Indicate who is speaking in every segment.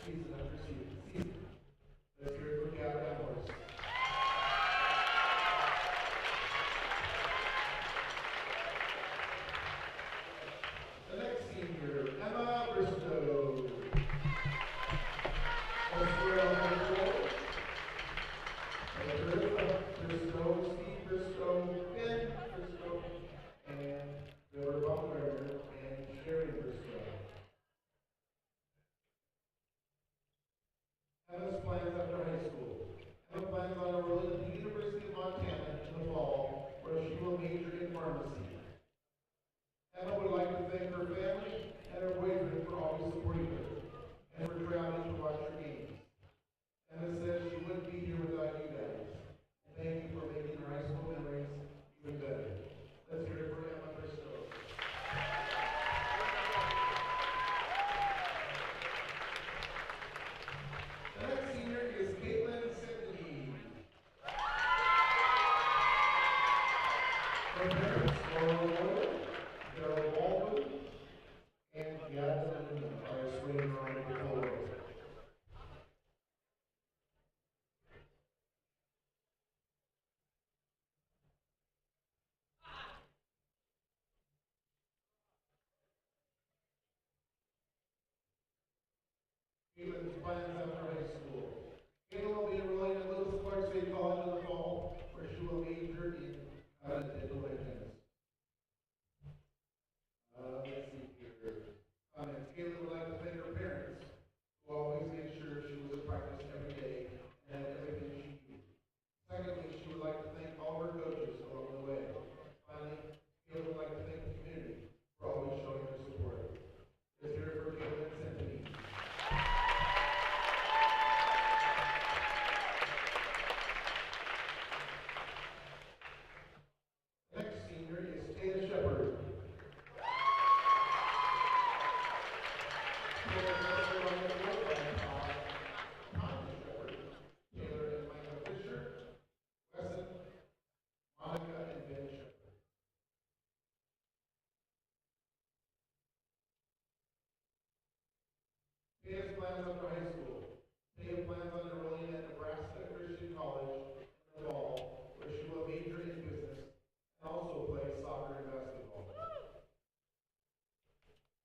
Speaker 1: season after season. Let's hear it for Gavin Wallace. The next senior, Emma Bristow. Oswald Michael, Elizabeth Bristow, Steve Bristow, Ben Bristow, and Miller Butler and Sherry Bristow. Emma's plans after high school. Emma plans on enrolling at the University of Montana in the fall, where she will major in pharmacy. Emma would like to thank her family and her boyfriend for always supporting her, and for traveling to watch her games. Emma says she wouldn't be here without you guys. Thank you for making our high school memories even better. Let's hear it for Emma Bristow. The next senior is Caitlin Sidney. Her parents, Laura Lloyd, Daryl Baldwin, and Gavin are swinging around the floor. Caitlin's plans after high school. Caitlin will be enrolling at Little Sparks State College in the fall, where she will major in dental tennis. Let's see here. Comments. Caitlin would like to thank her parents, who always made sure she was at practice every day and had everything she needed. Secondly, she would like to thank all of her coaches along the way. Finally, Caitlin would like to thank the community for always showing her support. Let's hear it for Caitlin Symphony. Next senior is Taya Shepard. Taylor is also on the board by Tom Shepard, Taylor and Michael Fisher, Wesson, Monica, and Ben Shepard. Taya's plans after high school. Taya plans on enrolling at Nebraska Christian College in the fall, where she will major in business and also play soccer and basketball.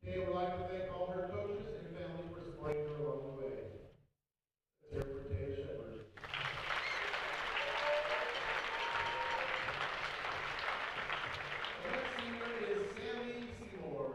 Speaker 1: Taya would like to thank all her coaches and family for supporting her along the way. Let's hear it for Taya Shepard. The next senior is Sammy Seymour.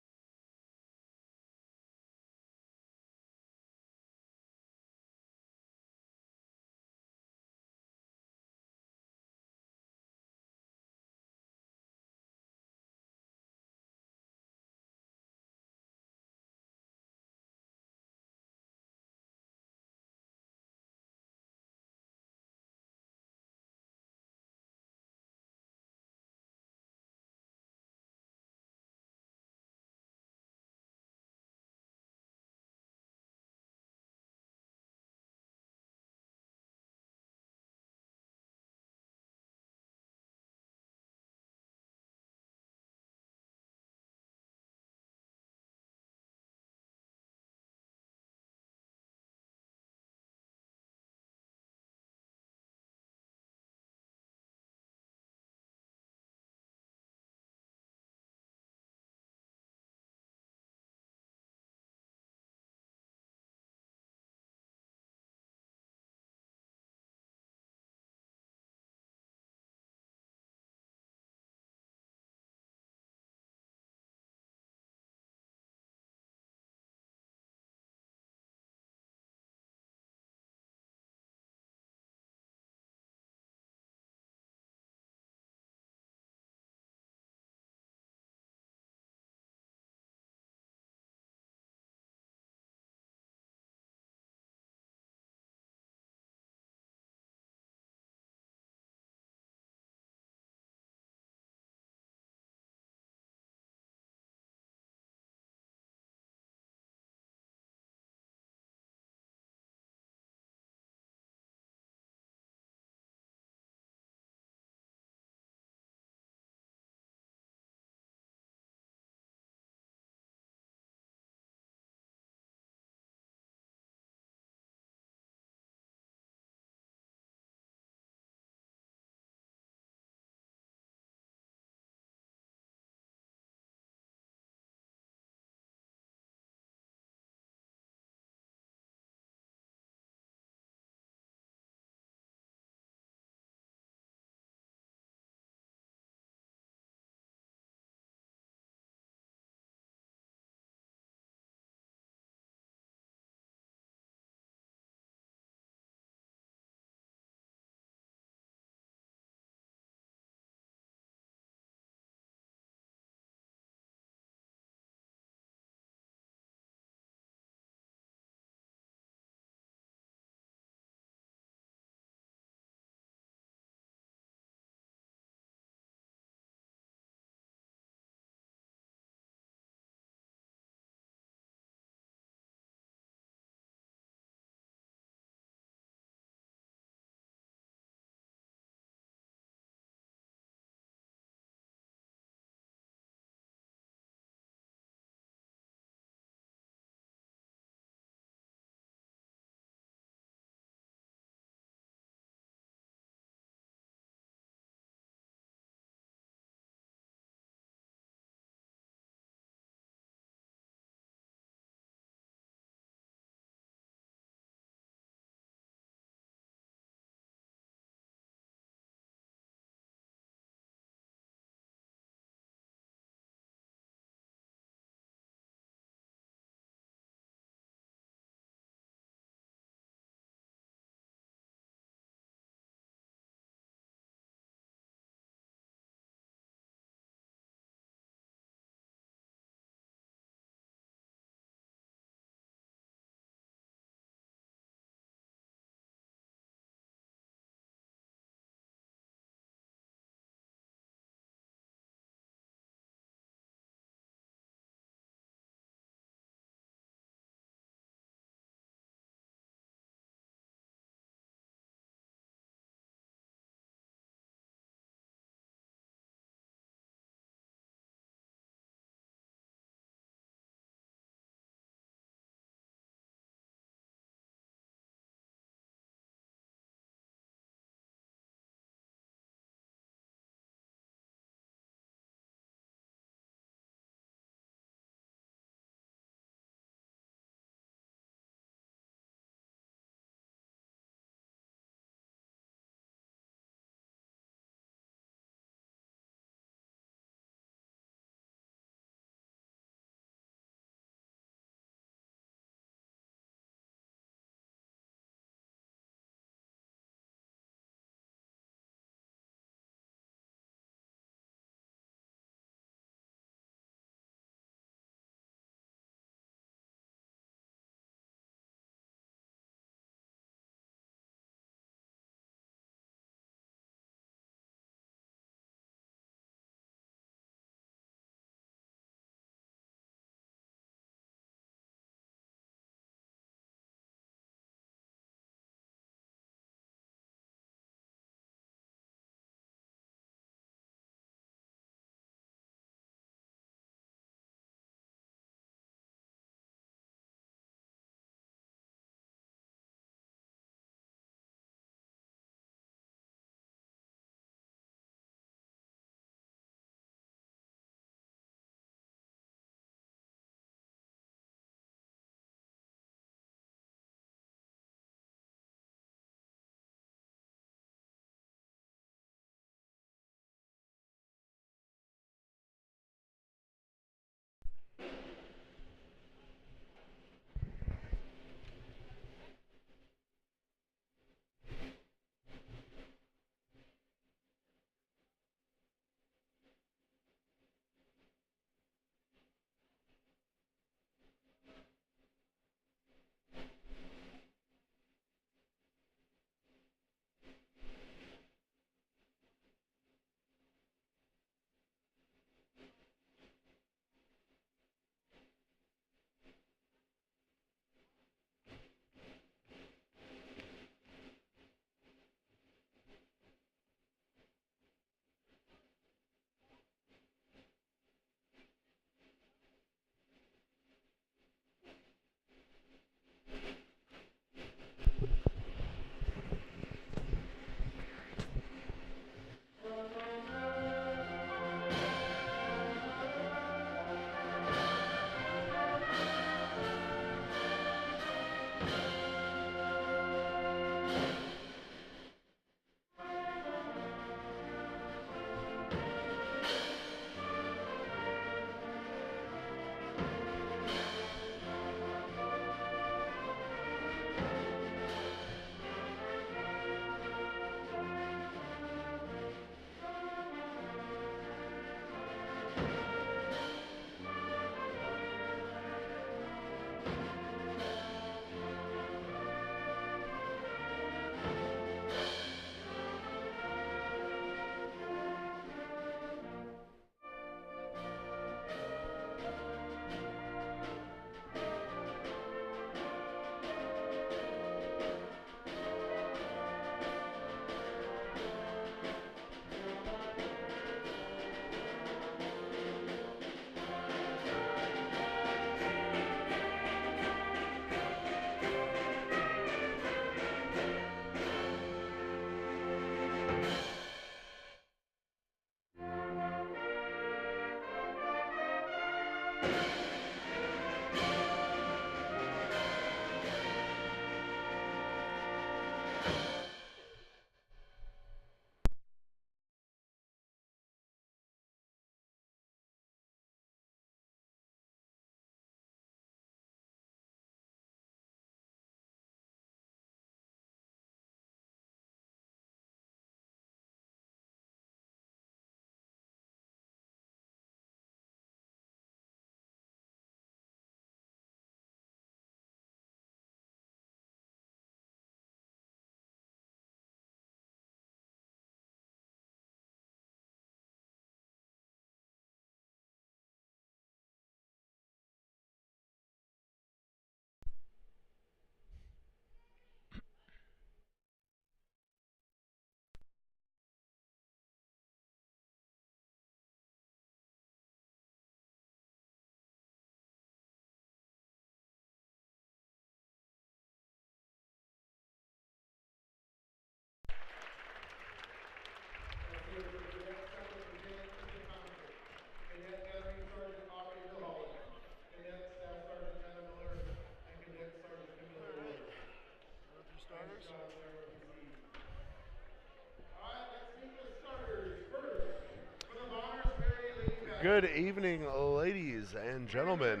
Speaker 2: Good evening, ladies and gentlemen.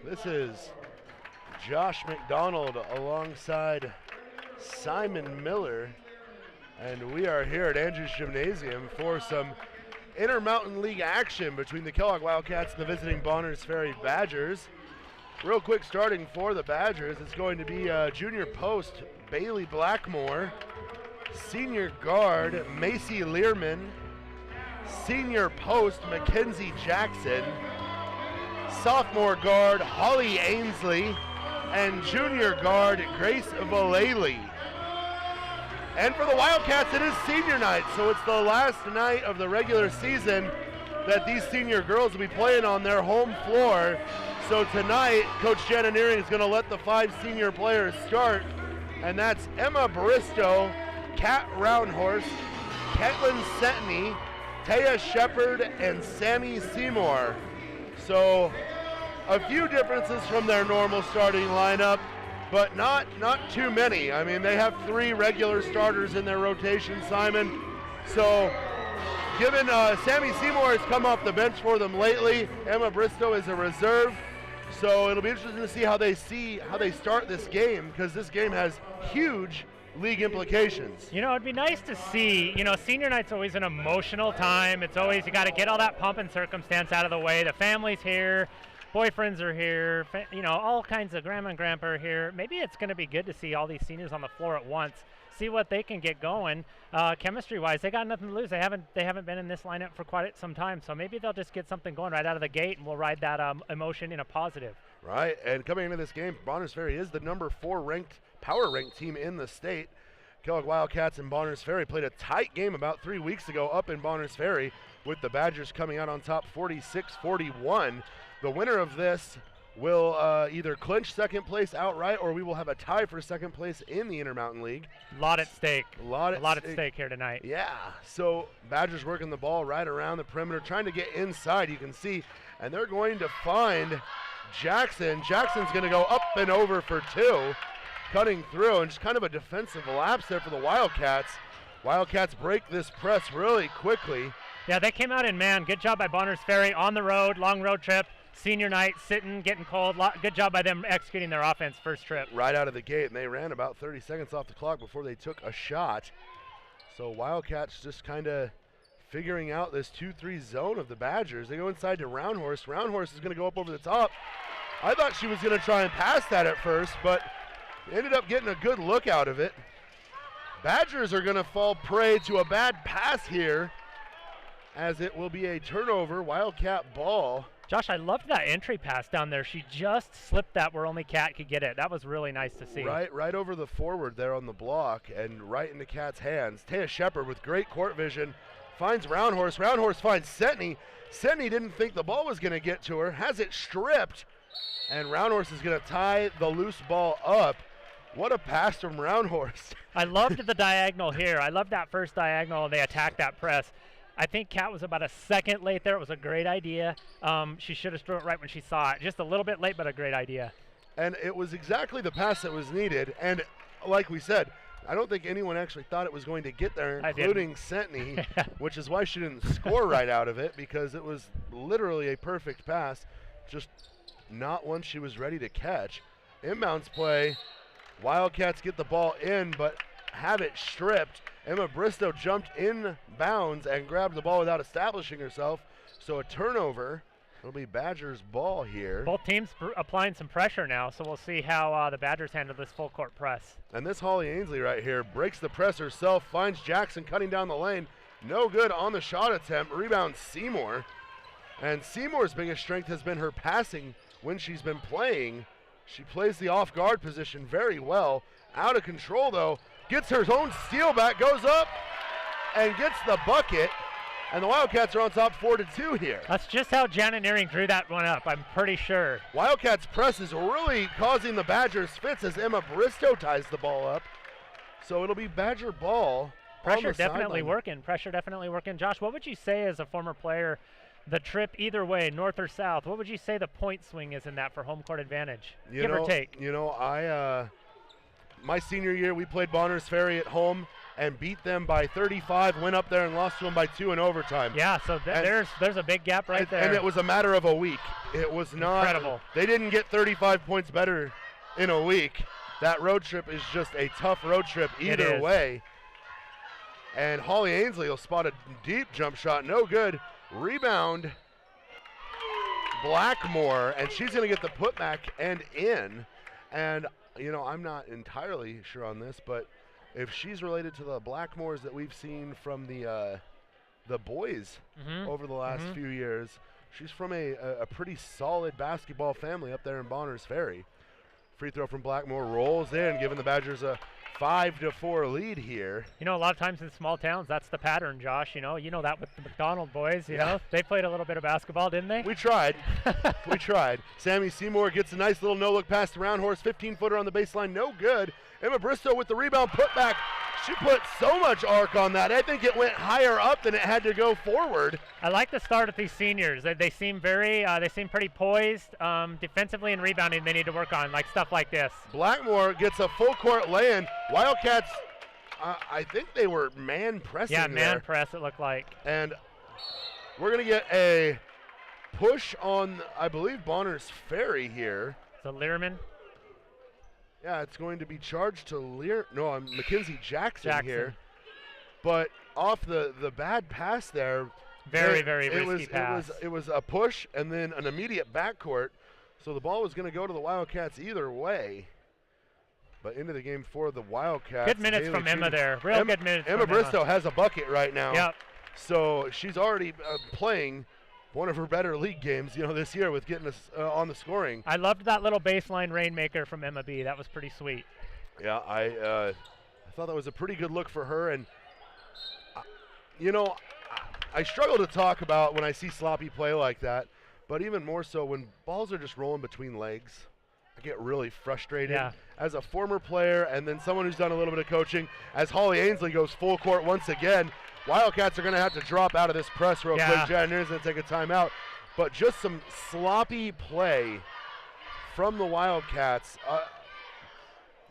Speaker 2: This is Josh McDonald alongside Simon Miller, and we are here at Andrews Gymnasium for some Intermountain League action between the Kellogg Wildcats and the visiting Bonners Ferry Badgers. Real quick, starting for the Badgers, it's going to be junior post Bailey Blackmore, senior guard Macy Learman, senior post Mackenzie Jackson, sophomore guard Holly Ainsley, and junior guard Grace Vallely. And for the Wildcats, it is senior night, so it's the last night of the regular season that these senior girls will be playing on their home floor. So tonight, Coach Jana Nearing is going to let the 5 senior players start, and that's Emma Bristow, Kat Roundhorse, Ketlin Setney, Taya Shepard, and Sammy Seymour. So a few differences from their normal starting lineup, but not too many. I mean, they have 3 regular starters in their rotation, Simon. So given Sammy Seymour has come off the bench for them lately. Emma Bristow is a reserve. So it'll be interesting to see how they start this game, because this game has huge league implications.
Speaker 3: You know, it'd be nice to see, senior night's always an emotional time. It's always, you got to get all that pomp and circumstance out of the way. The family's here, boyfriends are here, all kinds of grandma and grandpa are here. Maybe it's going to be good to see all these seniors on the floor at once, see what they can get going. Chemistry-wise, they got nothing to lose. They haven't been in this lineup for quite some time, so maybe they'll just get something going right out of the gate, and we'll ride that emotion in a positive.
Speaker 2: Right, and coming into this game, Bonners Ferry is the number 4 power ranked team in the state. Kellogg Wildcats and Bonners Ferry played a tight game about 3 weeks ago up in Bonners Ferry, with the Badgers coming out on top 46-41. The winner of this will either clinch second place outright, or we will have a tie for second place in the Intermountain League.
Speaker 3: A lot at stake.
Speaker 2: A lot at
Speaker 3: stake here tonight.
Speaker 2: Yeah, so Badgers working the ball right around the perimeter, trying to get inside, you can see, and they're going to find Jackson. Jackson's going to go up and over for 2, cutting through, and just kind of a defensive lapse there for the Wildcats. Wildcats break this press really quickly.
Speaker 3: Yeah, they came out in man. Good job by Bonners Ferry on the road, long road trip. Senior night, sitting, getting cold. Good job by them executing their offense first trip.
Speaker 2: Right out of the gate, and they ran about 30 seconds off the clock before they took a shot. So Wildcats just kind of figuring out this 2-3 zone of the Badgers. They go inside to Roundhorse. Roundhorse is going to go up over the top. I thought she was going to try and pass that at first, but ended up getting a good look out of it. Badgers are going to fall prey to a bad pass here, as it will be a turnover, Wildcat ball.
Speaker 3: Josh, I loved that entry pass down there. She just slipped that where only Cat could get it. That was really nice to see.
Speaker 2: Right over the forward there on the block and right into Cat's hands. Taya Shepard with great court vision finds Roundhorse. Roundhorse finds Setney. Setney didn't think the ball was going to get to her, has it stripped, and Roundhorse is going to tie the loose ball up. What a pass from Roundhorse.
Speaker 3: I loved the diagonal here. I loved that first diagonal, and they attacked that press. I think Kat was about a second late there. It was a great idea. She should have threw it right when she saw it. Just a little bit late, but a great idea.
Speaker 2: And it was exactly the pass that was needed. And like we said, I don't think anyone actually thought it was going to get there, including Setney, which is why she didn't score right out of it, because it was literally a perfect pass, just not one she was ready to catch. Inbounds play. Wildcats get the ball in, but have it stripped. Emma Bristow jumped in bounds and grabbed the ball without establishing herself. So a turnover. It'll be Badgers ball here.
Speaker 3: Both teams applying some pressure now, so we'll see how the Badgers handle this full court press.
Speaker 2: And this Holly Ainsley right here breaks the press herself, finds Jackson cutting down the lane. No good on the shot attempt. Rebound Seymour. And Seymour's biggest strength has been her passing when she's been playing. She plays the off guard position very well. Out of control though. Gets her own steal back, goes up, and gets the bucket. And the Wildcats are on top 4-2 here.
Speaker 3: That's just how Janet Nearing drew that one up, I'm pretty sure.
Speaker 2: Wildcats press is really causing the Badgers fits as Emma Bristow ties the ball up. So it'll be Badger ball.
Speaker 3: Pressure definitely working. Pressure definitely working. Josh, what would you say as a former player, the trip either way, north or south, what would you say the point swing is in that for home court advantage? Give or take.
Speaker 2: You know, my senior year, we played Bonners Ferry at home and beat them by 35, went up there and lost to them by 2 in overtime.
Speaker 3: Yeah, so there's a big gap right there.
Speaker 2: And it was a matter of a week. It was not
Speaker 3: incredible.
Speaker 2: They didn't get 35 points better in a week. That road trip is just a tough road trip either way. And Holly Ainsley will spot a deep jump shot, no good. Rebound, Blackmore, and she's going to get the putback and in. And you know, I'm not entirely sure on this, but if she's related to the Blackmores that we've seen from the boys over the last few years, she's from a pretty solid basketball family up there in Bonners Ferry. Free throw from Blackmore rolls in, giving the Badgers a 5-4 lead here.
Speaker 3: You know, a lot of times in small towns, that's the pattern, Josh. You know that with the McDonald boys. You know, they played a little bit of basketball, didn't they?
Speaker 2: We tried. We tried. Sammy Seymour gets a nice little no-look pass to Roundhorse, 15-footer on the baseline, no good. Emma Bristow with the rebound, put back. She put so much arc on that. I think it went higher up than it had to go forward.
Speaker 3: I like the start of these seniors. They seem pretty poised. Defensively and rebounding, they need to work on, like stuff like this.
Speaker 2: Blackmore gets a full court lay-in. Wildcats, I think they were man pressing
Speaker 3: there.
Speaker 2: Yeah,
Speaker 3: man press it looked like.
Speaker 2: And We're going to get a push on, I believe, Bonner's Ferry here.
Speaker 3: So Learman.
Speaker 2: Yeah, it's going to be charged to Mackenzie Jackson here. But off the bad pass there.
Speaker 3: Very risky pass.
Speaker 2: It was a push and then an immediate backcourt. So the ball was going to go to the Wildcats either way. But into the game for the Wildcats.
Speaker 3: Good minutes from Emma there. Real good minutes
Speaker 2: Emma
Speaker 3: from Emma.
Speaker 2: Bristow has a bucket right now.
Speaker 3: Yep.
Speaker 2: So she's already playing one of her better league games, this year with getting us on the scoring.
Speaker 3: I loved that little baseline rainmaker from Emma B. That was pretty sweet.
Speaker 2: Yeah, I thought that was a pretty good look for her. And, I struggle to talk about when I see sloppy play like that, but even more so when balls are just rolling between legs. I get really frustrated.
Speaker 3: Yeah.
Speaker 2: As a former player and then someone who's done a little bit of coaching, as Holly Ainsley goes full court once again, Wildcats are going to have to drop out of this press real quick. Jan Neer's going to take a timeout. But just some sloppy play from the Wildcats.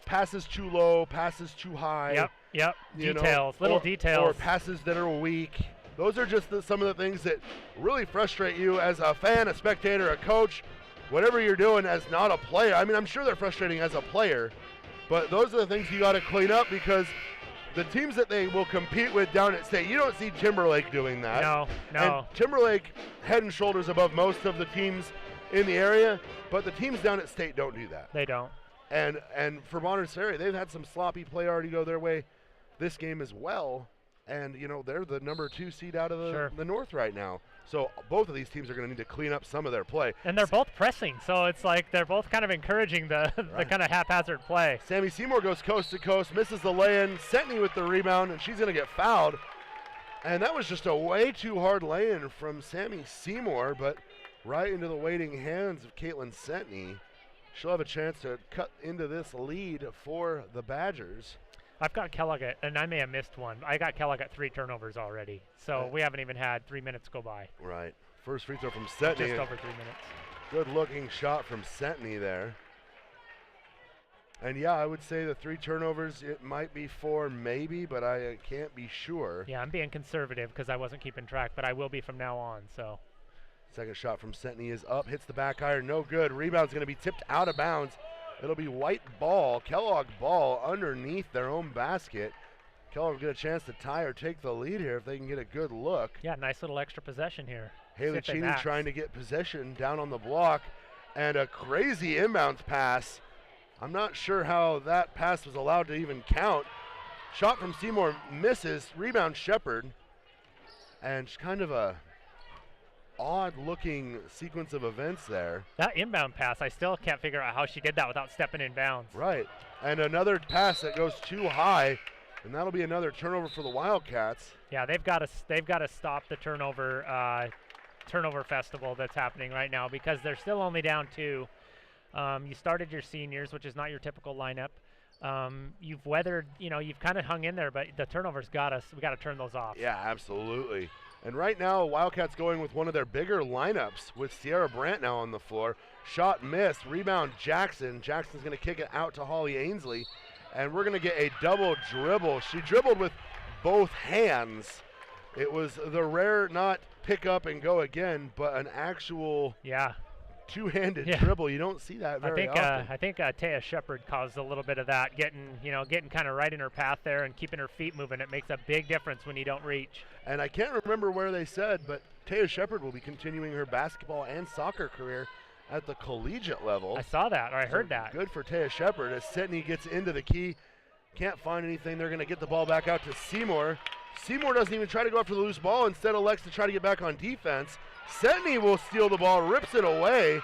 Speaker 2: Passes too low, passes too high.
Speaker 3: Yep. Details, little details.
Speaker 2: Or passes that are weak. Those are just some of the things that really frustrate you as a fan, a spectator, a coach, whatever you're doing as not a player. I mean, I'm sure they're frustrating as a player, but those are the things you got to clean up because the teams that they will compete with down at state, you don't see Timberlake doing that.
Speaker 3: No.
Speaker 2: And Timberlake head and shoulders above most of the teams in the area, but the teams down at state don't do that.
Speaker 3: They don't.
Speaker 2: And for Bonner's Ferry, they've had some sloppy play already go their way this game as well. And, they're the number 2 seed out of the North right now. So both of these teams are going to need to clean up some of their play.
Speaker 3: And they're both pressing, so it's like they're both kind of encouraging the kind of haphazard play.
Speaker 2: Sammy Seymour goes coast to coast, misses the lay-in, Setney with the rebound, and she's going to get fouled. And that was just a way too hard lay-in from Sammy Seymour, but right into the waiting hands of Caitlin Setney. She'll have a chance to cut into this lead for the Badgers.
Speaker 3: I've got Kellogg and I may have missed one. I got Kellogg at 3 turnovers already, so we haven't even had 3 minutes go by.
Speaker 2: Right. First free throw from Setney.
Speaker 3: Just over 3 minutes.
Speaker 2: Good-looking shot from Setney there. And, yeah, I would say the 3 turnovers, it might be 4 maybe, but I can't be sure.
Speaker 3: Yeah, I'm being conservative because I wasn't keeping track, but I will be from now on. So.
Speaker 2: Second shot from Setney is up, hits the back iron, no good. Rebound's going to be tipped out of bounds. It'll be white ball, Kellogg ball underneath their own basket. Kellogg will get a chance to tie or take the lead here if they can get a good look.
Speaker 3: Yeah, nice little extra possession here.
Speaker 2: Haley Cheney trying to get possession down on the block. And a crazy inbounds pass. I'm not sure how that pass was allowed to even count. Shot from Seymour misses. Rebound Shepard. And just kind of a odd-looking sequence of events there.
Speaker 3: That inbound pass, I still can't figure out how she did that without stepping in bounds.
Speaker 2: Right. And another pass that goes too high, and that'll be another turnover for the Wildcats.
Speaker 3: Yeah, they've got to stop the turnover festival that's happening right now because they're still only down 2. You started your seniors, which is not your typical lineup. You've weathered, you've kind of hung in there, but the turnovers got us. We got to turn those off.
Speaker 2: Yeah, absolutely. And right now, Wildcats going with one of their bigger lineups with Sierra Brandt now on the floor. Shot missed. Rebound Jackson. Jackson's going to kick it out to Holly Ainsley. And we're going to get a double dribble. She dribbled with both hands. It was the rare not pick up and go again, but an actual two-handed dribble. You don't see that very often.
Speaker 3: I think Taya Shepard caused a little bit of that, getting kind of right in her path there and keeping her feet moving. It makes a big difference when you don't reach.
Speaker 2: And I can't remember where they said, but Taya Shepard will be continuing her basketball and soccer career at the collegiate level.
Speaker 3: I saw that, or I heard that.
Speaker 2: Good for Taya Shepard as Setney gets into the key. Can't find anything. They're going to get the ball back out to Seymour. Seymour doesn't even try to go after the loose ball. Instead, elects to try to get back on defense. Setney will steal the ball, rips it away.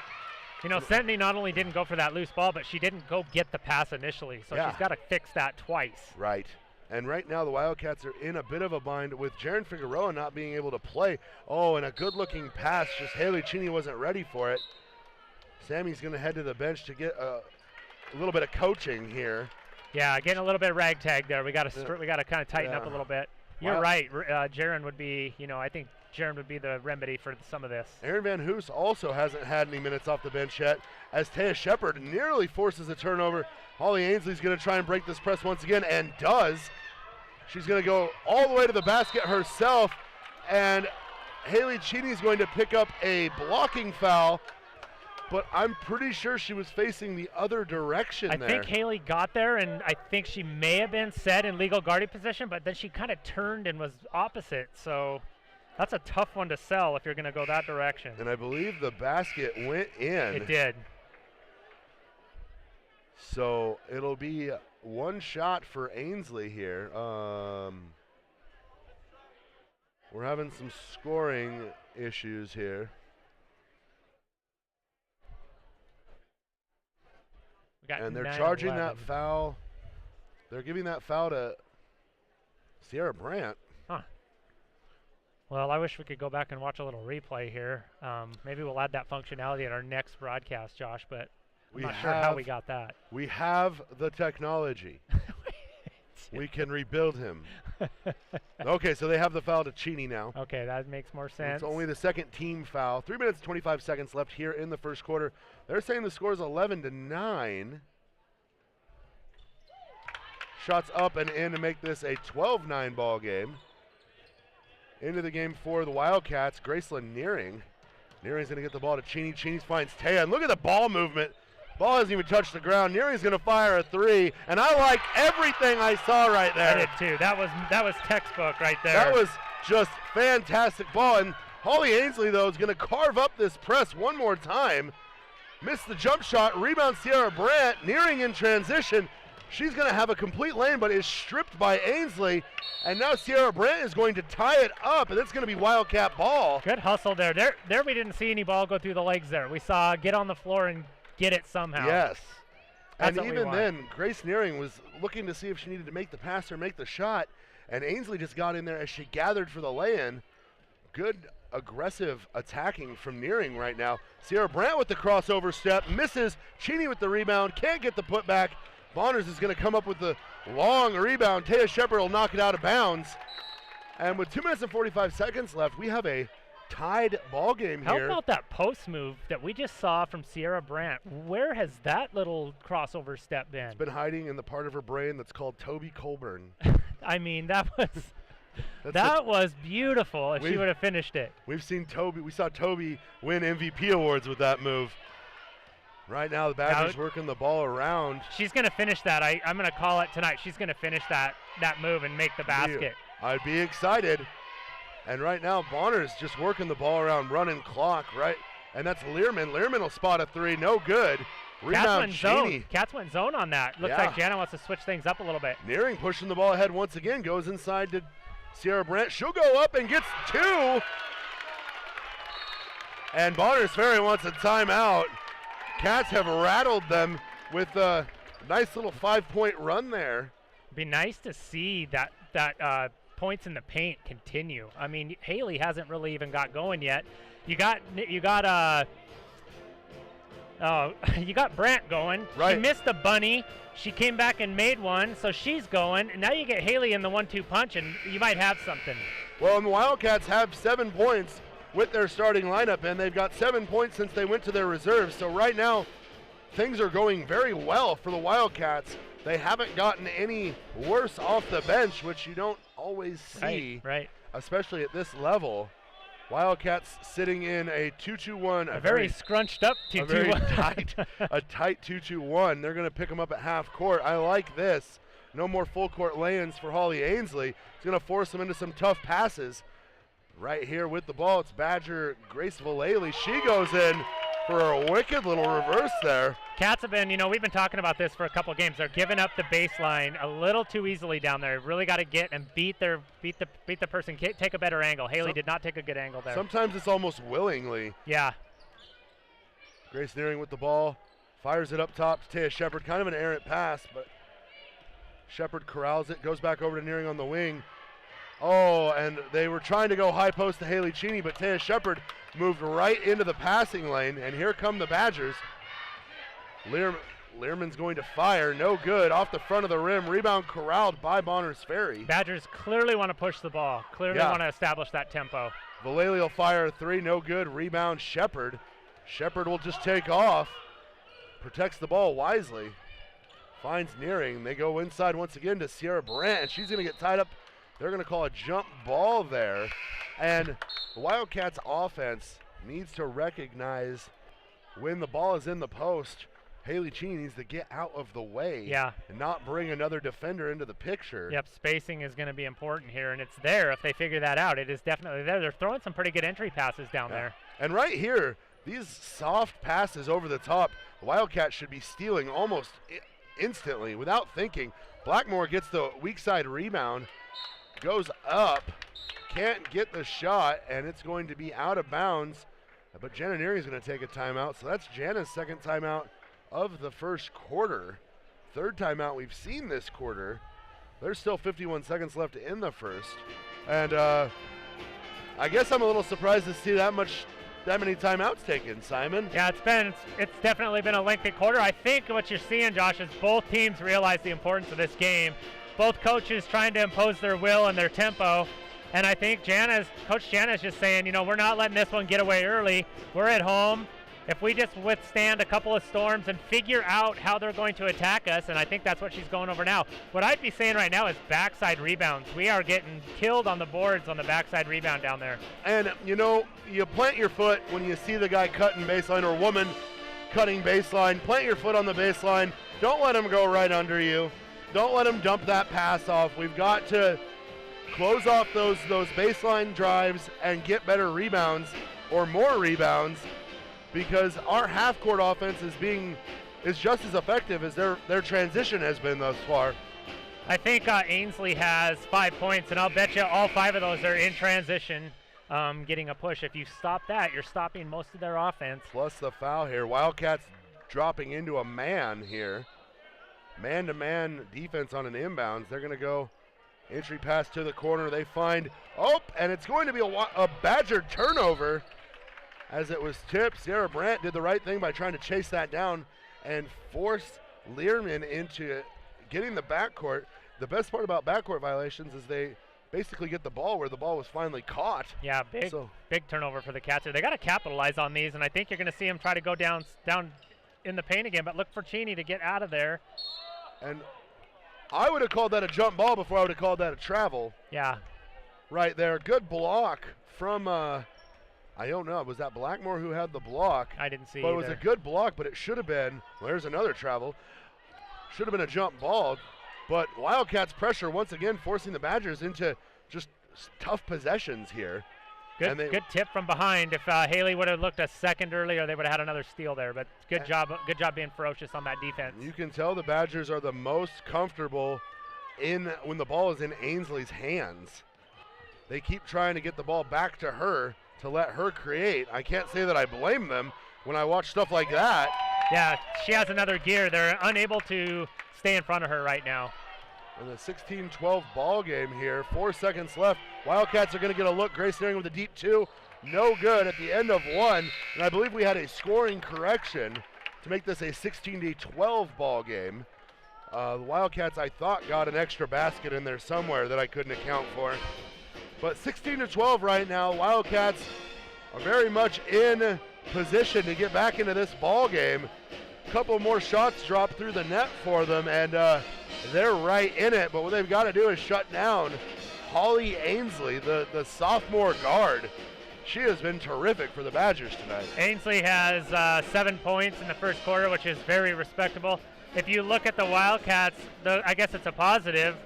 Speaker 3: Setney not only didn't go for that loose ball, but she didn't go get the pass initially. So she's got to fix that twice.
Speaker 2: Right. And right now the Wildcats are in a bit of a bind with Jaren Figueroa not being able to play. Oh, and a good-looking pass. Just Haley Cheney wasn't ready for it. Sammy's going to head to the bench to get a little bit of coaching here.
Speaker 3: Yeah, getting a little bit of ragtag there. We got to kind of tighten up a little bit. You're right. Jaren would be, I think Jaren would be the remedy for some of this.
Speaker 2: Aaron Van Hoos also hasn't had any minutes off the bench yet as Taya Shepard nearly forces a turnover. Holly Ainsley's going to try and break this press once again and does. She's going to go all the way to the basket herself, and Haley Cheney's going to pick up a blocking foul, but I'm pretty sure she was facing the other direction
Speaker 3: I
Speaker 2: there.
Speaker 3: think Haley got there, and I think she may have been set in legal guarding position, but then she kind of turned and was opposite. So that's a tough one to sell if you're going to go that direction.
Speaker 2: And I believe the basket went in.
Speaker 3: It did.
Speaker 2: So it'll be one shot for Ainsley here. We're having some scoring issues here. And they're charging that foul. They're giving that foul to Sierra Brandt.
Speaker 3: Huh. Well, I wish we could go back and watch a little replay here. Maybe we'll add that functionality at our next broadcast, Josh, but I'm not sure how we got that.
Speaker 2: We have the technology. We can rebuild him. Okay, so they have the foul to Cheney now.
Speaker 3: Okay, that makes more sense.
Speaker 2: It's only the second team foul. 3 minutes, 25 seconds left here in the first quarter. They're saying the score is 11-9. Shots up and in to make this a 12-9 ball game. Into the game for the Wildcats, Graceland Nearing. Nearing's going to get the ball to Cheney. Cheney finds Taya. And look at the ball movement. Ball hasn't even touched the ground. Nearing's going to fire a three, and I like everything I saw right there.
Speaker 3: I did too. That was textbook right there.
Speaker 2: That was just fantastic ball. And Holly Ainsley, though, is going to carve up this press one more time. Missed the jump shot. Rebound Sierra Brandt. Nearing in transition. She's going to have a complete lane, but is stripped by Ainsley. And now Sierra Brandt is going to tie it up, and it's going to be Wildcat ball.
Speaker 3: Good hustle there. There we didn't see any ball go through the legs there. We saw get on the floor and get it somehow.
Speaker 2: Yes.
Speaker 3: That's
Speaker 2: and even then, Grace Nearing was looking to see if she needed to make the pass or make the shot, and Ainsley just got in there as she gathered for the lay-in. Good aggressive attacking from Nearing right now. Sierra Brandt with the crossover step, misses. Cheney with the rebound, can't get the putback. Bonners is going to come up with the long rebound. Taya Shepard will knock it out of bounds. And with 2 minutes and 45 seconds left, we have a tied ball game here.
Speaker 3: How about that post move that we just saw from Sierra Brandt? Where has that little crossover step been?
Speaker 2: It's been hiding in the part of her brain that's called Toby Colburn.
Speaker 3: I mean, that was beautiful if she would have finished it.
Speaker 2: We saw Toby win MVP awards with that move. Right now, the Badgers working the ball around.
Speaker 3: She's going to finish that. I'm going to call it tonight. She's going to finish that move and make the basket.
Speaker 2: I'd be excited. And right now, Bonner's just working the ball around, running clock, right? And that's Learman. Learman will spot a three. No good. Rebound, Cheney.
Speaker 3: Cats went zone on that. Looks like Jana wants to switch things up a little bit.
Speaker 2: Nearing pushing the ball ahead once again. Goes inside to Sierra Brandt. She'll go up and gets two. And Bonner's Ferry wants a timeout. Cats have rattled them with a nice little 5-point run there.
Speaker 3: Be nice to see that points in the paint continue. I mean, Haley hasn't really even got going yet. You got Brandt going.
Speaker 2: Right.
Speaker 3: She missed the bunny. She came back and made one, so she's going. And now you get Haley in the 1-2 punch, and you might have something.
Speaker 2: Well, and the Wildcats have 7 points with their starting lineup, and they've got 7 points since they went to their reserves. So right now, things are going very well for the Wildcats. They haven't gotten any worse off the bench, which you don't always see,
Speaker 3: right.
Speaker 2: Especially at this level. Wildcats sitting in a 2-2-1.
Speaker 3: A very scrunched up 2-2-1.
Speaker 2: A very tight 2-2-1. They're going to pick them up at half court. I like this. No more full court lay-ins for Holly Ainsley. It's going to force them into some tough passes. Right here with the ball, it's Badger Grace Vallely. She goes in for a wicked little reverse there.
Speaker 3: Cats have been, we've been talking about this for a couple of games. They're giving up the baseline a little too easily down there. Really got to get and beat the person. Take a better angle. Haley did not take a good angle there.
Speaker 2: Sometimes it's almost willingly.
Speaker 3: Yeah.
Speaker 2: Grace Nearing with the ball, fires it up top to Taya Shepard. Kind of an errant pass, but Shepard corrals it, goes back over to Nearing on the wing. Oh, and they were trying to go high post to Haley Cheney, but Taya Shepard moved right into the passing lane, and here come the Badgers. Learman's going to fire, no good, off the front of the rim. Rebound corralled by Bonners Ferry.
Speaker 3: Badgers clearly want to push the ball, clearly want to establish that tempo.
Speaker 2: Vallely will fire a three, no good. Rebound Shepard. Shepard will just take off, protects the ball wisely, finds Nearing. They go inside once again to Sierra Brandt, and she's going to get tied up. They're going to call a jump ball there. And the Wildcats offense needs to recognize when the ball is in the post, Haley Cheney needs to get out of the way and not bring another defender into the picture.
Speaker 3: Yep, spacing is going to be important here, and it's there if they figure that out. It is definitely there. They're throwing some pretty good entry passes down there.
Speaker 2: And right here, these soft passes over the top, the Wildcats should be stealing almost instantly without thinking. Blackmore gets the weak side rebound, goes up, can't get the shot, and it's going to be out of bounds. But Jana Neary is going to take a timeout, so that's Jana's second timeout of the first quarter. Third timeout we've seen this quarter. There's still 51 seconds left in the first. And I guess I'm a little surprised to see that many timeouts taken, Simon.
Speaker 3: Yeah, it's definitely been a lengthy quarter. I think what you're seeing, Josh, is both teams realize the importance of this game. Both coaches trying to impose their will and their tempo. And I think Coach Jana's just saying, we're not letting this one get away early. We're at home. If we just withstand a couple of storms and figure out how they're going to attack us, and I think that's what she's going over now. What I'd be saying right now is backside rebounds. We are getting killed on the boards on the backside rebound down there.
Speaker 2: And, you plant your foot when you see the guy cutting baseline or woman cutting baseline. Plant your foot on the baseline. Don't let him go right under you. Don't let him dump that pass off. We've got to close off those baseline drives and get better rebounds or more rebounds, because our half-court offense is just as effective as their transition has been thus far.
Speaker 3: I think Ainsley has 5 points, and I'll bet you all 5 of those are in transition, getting a push. If you stop that, you're stopping most of their offense.
Speaker 2: Plus the foul here. Wildcats dropping into a man here. Man-to-man defense on an inbounds. They're going to go entry pass to the corner. They find, and it's going to be a Badger turnover. As it was tipped, Sarah Brandt did the right thing by trying to chase that down and force Learman into getting the backcourt. The best part about backcourt violations is they basically get the ball where the ball was finally caught.
Speaker 3: Yeah, big turnover for the Cats here. They got to capitalize on these, and I think you're going to see them try to go down in the paint again, but look for Cheney to get out of there.
Speaker 2: And I would have called that a jump ball before I would have called that a travel.
Speaker 3: Yeah.
Speaker 2: Right there. Good block from I don't know. Was that Blackmore who had the block?
Speaker 3: I didn't see
Speaker 2: But
Speaker 3: either.
Speaker 2: it was a good block, but it should have been, there's another travel. Should have been a jump ball. But Wildcats pressure once again forcing the Badgers into just tough possessions here.
Speaker 3: Good tip from behind. If Haley would have looked a second earlier, they would have had another steal there. But good job being ferocious on that defense.
Speaker 2: You can tell the Badgers are the most comfortable when the ball is in Ainsley's hands. They keep trying to get the ball back to her to let her create. I can't say that I blame them when I watch stuff like that.
Speaker 3: Yeah, she has another gear. They're unable to stay in front of her right now.
Speaker 2: In the 16-12 ball game here, 4 seconds left. Wildcats are going to get a look. Grace Daring with a deep 2. No good at the end of 1. And I believe we had a scoring correction to make this a 16-12 ball game. The Wildcats, I thought, got an extra basket in there somewhere that I couldn't account for. But 16-12 right now. Wildcats are very much in position to get back into this ball game. A couple more shots dropped through the net for them, and they're right in it. But what they've got to do is shut down Holly Ainsley, the sophomore guard. She has been terrific for the Badgers tonight.
Speaker 3: Ainsley has 7 points in the first quarter, which is very respectable. If you look at the Wildcats, I guess it's a positive.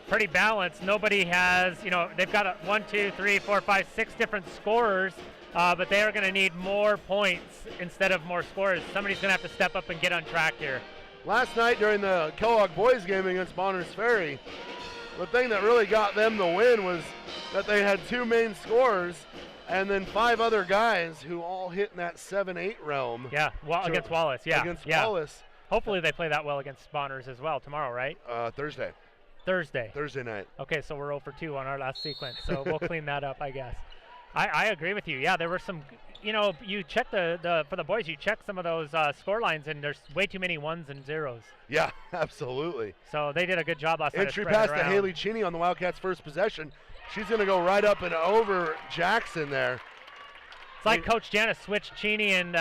Speaker 3: Pretty balanced. Nobody has, they've got 1, 2, 3, 4, 5, 6 different scorers, but they are going to need more points instead of more scorers. Somebody's going to have to step up and get on track here.
Speaker 2: Last night during the Kellogg boys game against Bonners Ferry, the thing that really got them the win was that they had 2 main scorers and then 5 other guys who all hit in that 7-8 realm.
Speaker 3: Yeah, against Wallace. Yeah,
Speaker 2: against Wallace.
Speaker 3: Hopefully they play that well against Bonners as well tomorrow, right?
Speaker 2: Thursday night.
Speaker 3: Okay, so we're 0 for 2 on our last sequence, so we'll clean that up, I guess. I agree with you. Yeah, there were some, you check for the boys, you check some of those score lines, and there's way too many 1s and 0s.
Speaker 2: Yeah, absolutely.
Speaker 3: So they did a good job last night.
Speaker 2: Entry pass to Haley Cheney on the Wildcats' first possession. She's going to go right up and over Jackson there.
Speaker 3: It's like Coach Jana switched Cheney and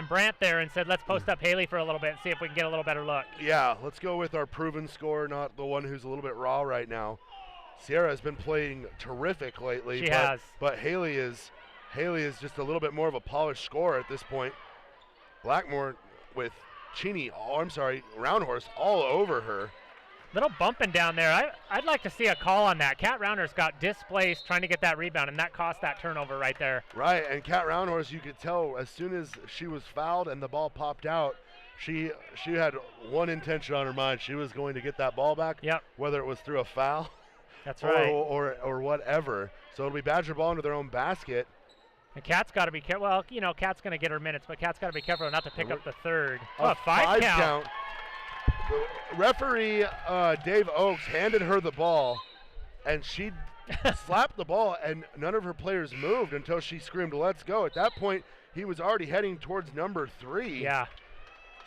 Speaker 3: Brandt there and said, let's post up Haley for a little bit and see if we can get a little better look.
Speaker 2: Yeah, let's go with our proven scorer, not the one who's a little bit raw right now. Sierra has been playing terrific lately.
Speaker 3: She has.
Speaker 2: But Haley is just a little bit more of a polished scorer at this point. Blackmore with Roundhorse all over her.
Speaker 3: Little bumping down there. I'd like to see a call on that. Kat Roundhorse got displaced trying to get that rebound, and that cost that turnover right there.
Speaker 2: Right, and Kat Roundhorse, you could tell as soon as she was fouled and the ball popped out, she had one intention on her mind. She was going to get that ball back,
Speaker 3: yep,
Speaker 2: whether it was through a foul
Speaker 3: that's right,
Speaker 2: or whatever. So it'll be Badger ball into their own basket.
Speaker 3: And Kat's got to be careful. Well, you know, Kat's going to get her minutes, but Kat's got to be careful not to pick up the third.
Speaker 2: A
Speaker 3: five count.
Speaker 2: The referee, Dave Oakes, handed her the ball, and she slapped the ball, and none of her players moved until she screamed, "Let's go." At that point, he was already heading towards number 3.
Speaker 3: Yeah.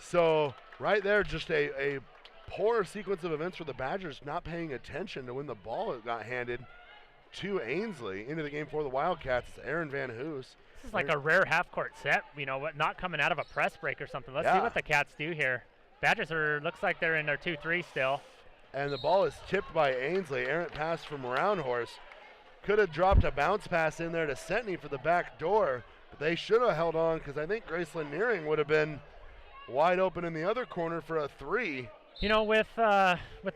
Speaker 2: So right there, just a poor sequence of events for the Badgers, not paying attention to when the ball got handed to Ainsley into the game for the Wildcats. It's Aaron Van Hoos.
Speaker 3: This is like a rare half-court set, you know, not coming out of a press break or something. Let's see what the Cats do here. Badgers looks like they're in their 2-3 still.
Speaker 2: And the ball is tipped by Ainsley. Errant pass from Roundhorse. Could have dropped a bounce pass in there to Sentney for the back door, but they should have held on because I think Graceland Nearing would have been wide open in the other corner for a 3.
Speaker 3: You know, with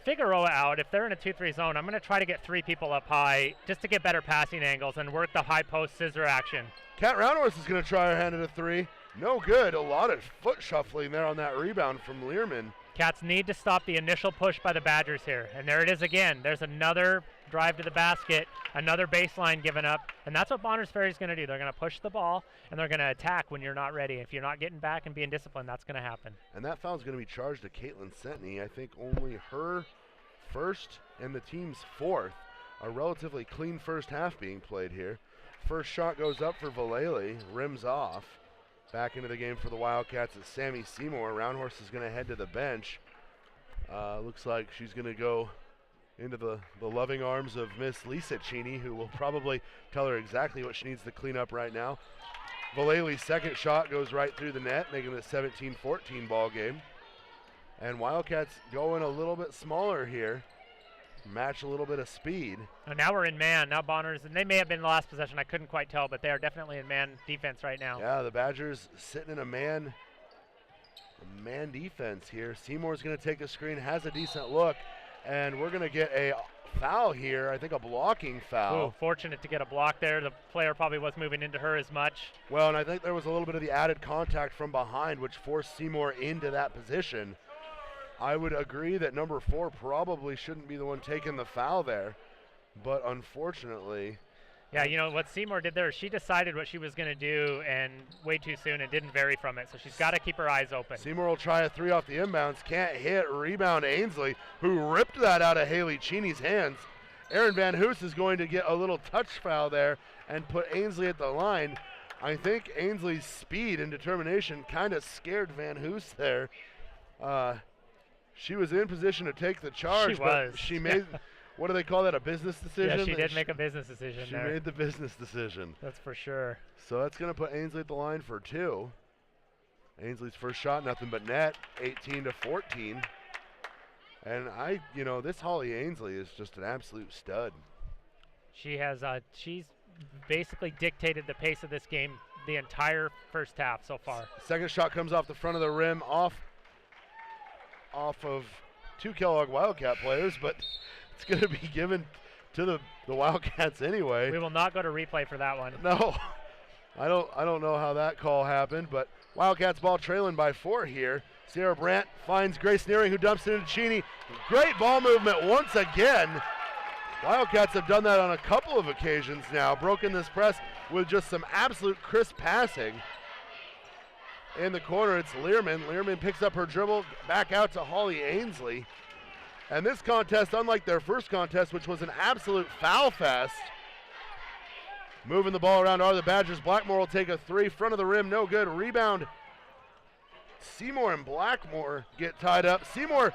Speaker 3: Figueroa out, if they're in a 2-3 zone, I'm going to try to get 3 people up high just to get better passing angles and work the high post scissor action.
Speaker 2: Kat Roundhorse is going to try her hand at a 3. No good. A lot of foot shuffling there on that rebound from Learman.
Speaker 3: Cats need to stop the initial push by the Badgers here. And there it is again. There's another drive to the basket, another baseline given up. And that's what Bonners Ferry is going to do. They're going to push the ball, and they're going to attack when you're not ready. If you're not getting back and being disciplined, that's going to happen.
Speaker 2: And that foul is going to be charged to Caitlin Sentney. I think only her first and the team's 4th. A relatively clean first half being played here. First shot goes up for Vallely, rims off. Back into the game for the Wildcats is Sammy Seymour. Roundhorse is going to head to the bench. Looks like she's going to go into the loving arms of Miss Lisa Cheney, who will probably tell her exactly what she needs to clean up right now. Vallely's second shot goes right through the net, making it a 17-14 ball game. And Wildcats going a little bit smaller here. Match a little bit of speed.
Speaker 3: And now we're in man. Now Bonners, and they may have been the last possession. I couldn't quite tell, but they are definitely in man defense right now.
Speaker 2: Yeah, the Badgers sitting in a man defense here. Seymour's going to take a screen, has a decent look, and we're going to get a foul here. I think a blocking foul.
Speaker 3: Ooh, fortunate to get a block there. The player probably was moving into her as much.
Speaker 2: Well, and I think there was a little bit of the added contact from behind, which forced Seymour into that position. I would agree that number 4 probably shouldn't be the one taking the foul there, but unfortunately.
Speaker 3: Yeah, you know what Seymour did there, she decided what she was going to do and way too soon and didn't vary from it, so she's got to keep her eyes open.
Speaker 2: Seymour will try a 3 off the inbounds, can't hit, rebound Ainsley, who ripped that out of Haley Cheney's hands. Aaron Van Hoos is going to get a little touch foul there and put Ainsley at the line. I think Ainsley's speed and determination kind of scared Van Hoos there. She was in position to take the charge, but she made, what do they call that, a business decision?
Speaker 3: Yeah, she did make a business decision there.
Speaker 2: She made the business decision.
Speaker 3: That's for sure.
Speaker 2: So that's going to put Ainsley at the line for 2. Ainsley's first shot, nothing but net, 18-14. And this Holly Ainsley is just an absolute stud.
Speaker 3: She has, she's basically dictated the pace of this game the entire first half so far.
Speaker 2: Second shot comes off the front of the rim, off of 2 Kellogg Wildcat players, but it's going to be given to the Wildcats anyway.
Speaker 3: We will not go to replay for that one.
Speaker 2: No, I don't know how that call happened, but Wildcats ball trailing by 4 here. Sierra Brandt finds Grace Nearing, who dumps it into Cheney. Great ball movement once again. Wildcats have done that on a couple of occasions now, broken this press with just some absolute crisp passing. In the corner, it's Learman. Learman picks up her dribble, back out to Holly Ainsley. And this contest, unlike their first contest, which was an absolute foul fest, moving the ball around are the Badgers. Blackmore will take a 3, front of the rim, no good. Rebound. Seymour and Blackmore get tied up. Seymour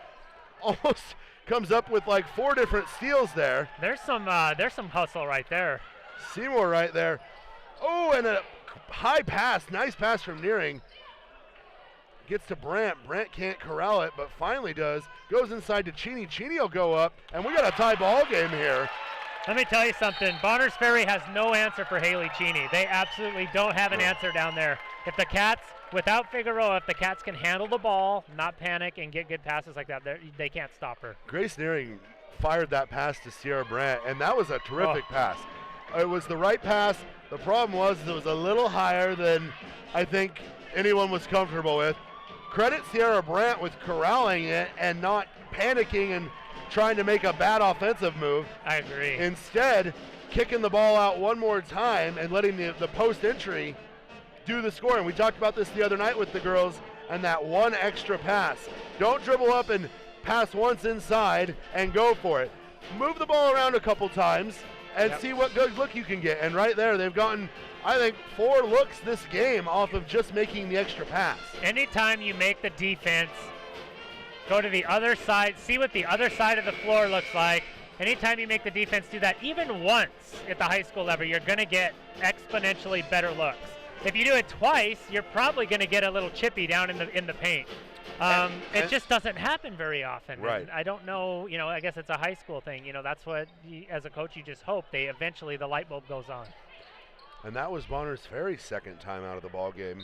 Speaker 2: almost comes up with like 4 different steals there.
Speaker 3: There's some hustle right there.
Speaker 2: Seymour right there. Oh, and a high pass, nice pass from Nearing. Gets to Brandt. Brandt can't corral it, but finally does. Goes inside to Cheney. Cheney will go up, and we got a tie ball game here.
Speaker 3: Let me tell you something. Bonners Ferry has no answer for Haley Cheney. They absolutely don't have an answer down there. If the Cats, without Figueroa, if the Cats can handle the ball, not panic, and get good passes like that, they can't stop her.
Speaker 2: Grace Nearing fired that pass to Sierra Brandt, and that was a terrific pass. It was the right pass. The problem was it was a little higher than I think anyone was comfortable with. Credit Sierra Brandt with corralling it and not panicking and trying to make a bad offensive move.
Speaker 3: I agree.
Speaker 2: Instead, kicking the ball out one more time and letting the post entry do the scoring. We talked about this the other night with the girls and that one extra pass. Don't dribble up and pass once inside and go for it. Move the ball around a couple times and see what good look you can get. And right there, they've gotten, I think, 4 looks this game off of just making the extra pass.
Speaker 3: Anytime you make the defense go to the other side, see what the other side of the floor looks like. Anytime you make the defense do that, even once at the high school level, you're going to get exponentially better looks. If you do it twice, you're probably going to get a little chippy down in the paint. It just doesn't happen very often.
Speaker 2: Right.
Speaker 3: And I don't know, I guess it's a high school thing. That's what, as a coach, you just hope eventually the light bulb goes on.
Speaker 2: And that was Bonners Ferry's second time out of the ball game.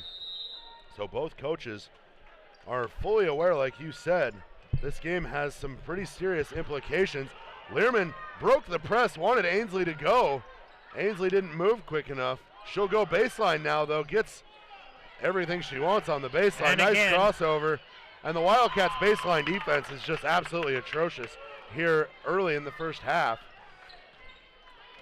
Speaker 2: So both coaches are fully aware, like you said, this game has some pretty serious implications. Learman broke the press, wanted Ainsley to go. Ainsley didn't move quick enough. She'll go baseline now, though. Gets everything she wants on the baseline.
Speaker 3: And
Speaker 2: nice
Speaker 3: again,
Speaker 2: crossover. And the Wildcats' baseline defense is just absolutely atrocious here early in the first half.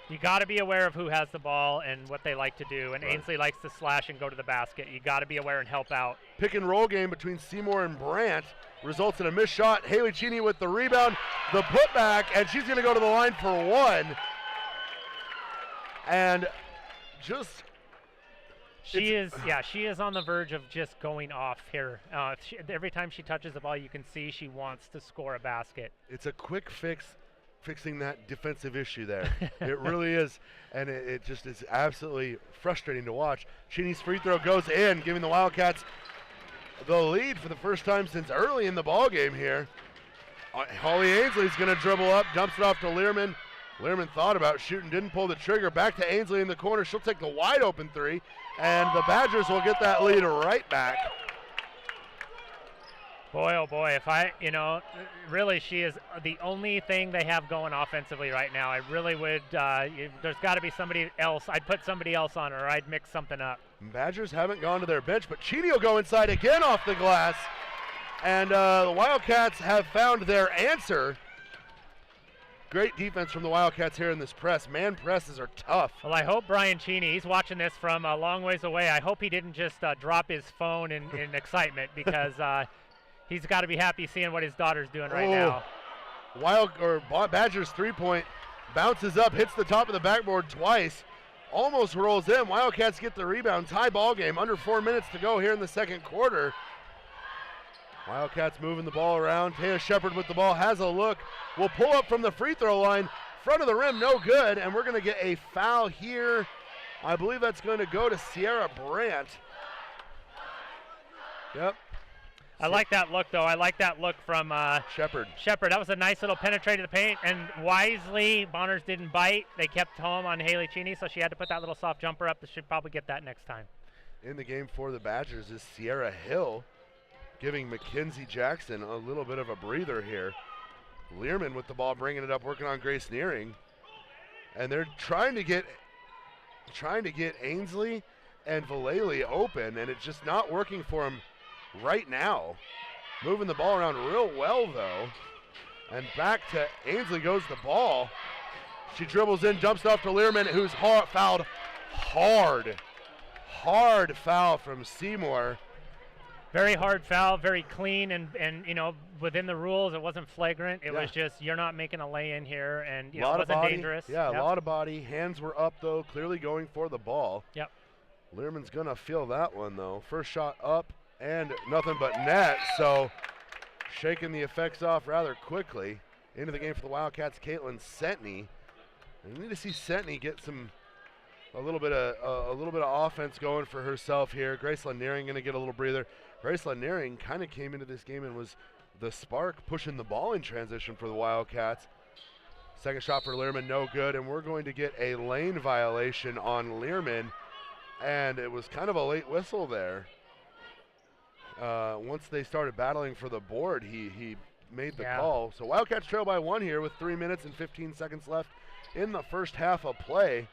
Speaker 3: You got to be aware of who has the ball and what they like to do. And Ainsley likes to slash and go to the basket. You got to be aware and help out.
Speaker 2: Pick and roll game between Seymour and Brandt results in a missed shot. Haley Cheney with the rebound, the putback, and she's going to go to the line for one. And just
Speaker 3: she is on the verge of just going off here. Every time she touches the ball, you can see she wants to score a basket.
Speaker 2: It's a quick fix, fixing that defensive issue there. It really is, and it just is absolutely frustrating to watch. Cheney's free throw goes in, giving the Wildcats the lead for the first time since early in the ball game here. Holly Ainsley's going to dribble up, dumps it off to Learman. Learman thought about shooting, didn't pull the trigger. Back to Ainsley in the corner. She'll take the wide open three, and the Badgers will get that lead right back.
Speaker 3: Boy, oh boy, really she is the only thing they have going offensively right now. I really would, there's got to be somebody else. I'd put somebody else on her, or I'd mix something up.
Speaker 2: Badgers haven't gone to their bench, but Cheney will go inside again off the glass. And the Wildcats have found their answer. Great defense from the Wildcats here in this press. Man presses are tough.
Speaker 3: Well, I hope Brian Cheney, he's watching this from a long ways away. I hope he didn't just drop his phone in excitement, because he's got to be happy seeing what his daughter's doing right now.
Speaker 2: Badgers 3-point bounces up, hits the top of the backboard twice, almost rolls in. Wildcats get the rebound. Tie ball game. Under 4 minutes to go here in the second quarter. Wildcats moving the ball around. Taya Shepard with the ball, has a look. Will pull up from the free throw line. Front of the rim, no good. And we're going to get a foul here. I believe that's going to go to Sierra Brandt. Yep.
Speaker 3: I like that look, though. I like that look from
Speaker 2: Shepard.
Speaker 3: That was a nice little penetrate to the paint. And wisely, Bonners didn't bite. They kept home on Haley Cheney, so she had to put that little soft jumper up. They should probably get that next time.
Speaker 2: In the game for the Badgers is Sierra Hill, giving Mackenzie Jackson a little bit of a breather here. Learman with the ball, bringing it up, working on Grace Nearing. And they're trying to get Ainsley and Vallely open, and it's just not working for them right now. Moving the ball around real well, though. And back to Ainsley goes the ball. She dribbles in, dumps it off to Learman, who's fouled hard. Hard foul from Seymour.
Speaker 3: Very hard foul, very clean, and within the rules, it wasn't flagrant. It was just, you're not making a lay-in here, and it wasn't dangerous.
Speaker 2: Yeah, a lot of body. Hands were up, though, clearly going for the ball.
Speaker 3: Yep.
Speaker 2: Learman's going to feel that one, though. First shot up, and nothing but net, so shaking the effects off rather quickly. Into the game for the Wildcats, Caitlin Sentney. And we need to see Sentney get a little bit of offense going for herself here. Graceland Nearing going to get a little breather. Graceland Nearing kind of came into this game and was the spark pushing the ball in transition for the Wildcats. Second shot for Learman, no good, and we're going to get a lane violation on Learman, and it was kind of a late whistle there. Once they started battling for the board, he made the call. So Wildcats trail by 1 here with 3 minutes and 15 seconds left in the first half of play.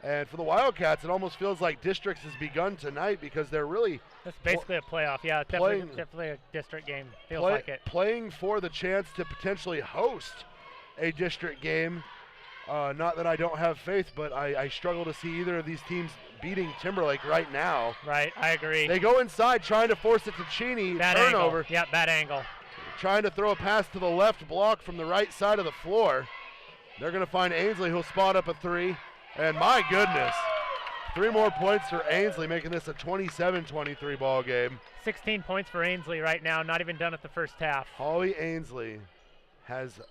Speaker 2: And for the Wildcats, it almost feels like districts has begun tonight because they're really
Speaker 3: it's basically a playoff. Yeah, it's definitely a district game. Feels like it.
Speaker 2: Playing for the chance to potentially host a district game. Not that I don't have faith, but I struggle to see either of these teams beating Timberlake right now.
Speaker 3: Right, I agree.
Speaker 2: They go inside trying to force it to Cheney.
Speaker 3: Bad
Speaker 2: turnover.
Speaker 3: Angle. Yeah, bad angle.
Speaker 2: Trying to throw a pass to the left block from the right side of the floor. They're going to find Ainsley, who'll spot up a 3. And my goodness, 3 more points for Ainsley, making this a 27-23 ball game.
Speaker 3: 16 points for Ainsley right now, not even done at the first half.
Speaker 2: Holly Ainsley has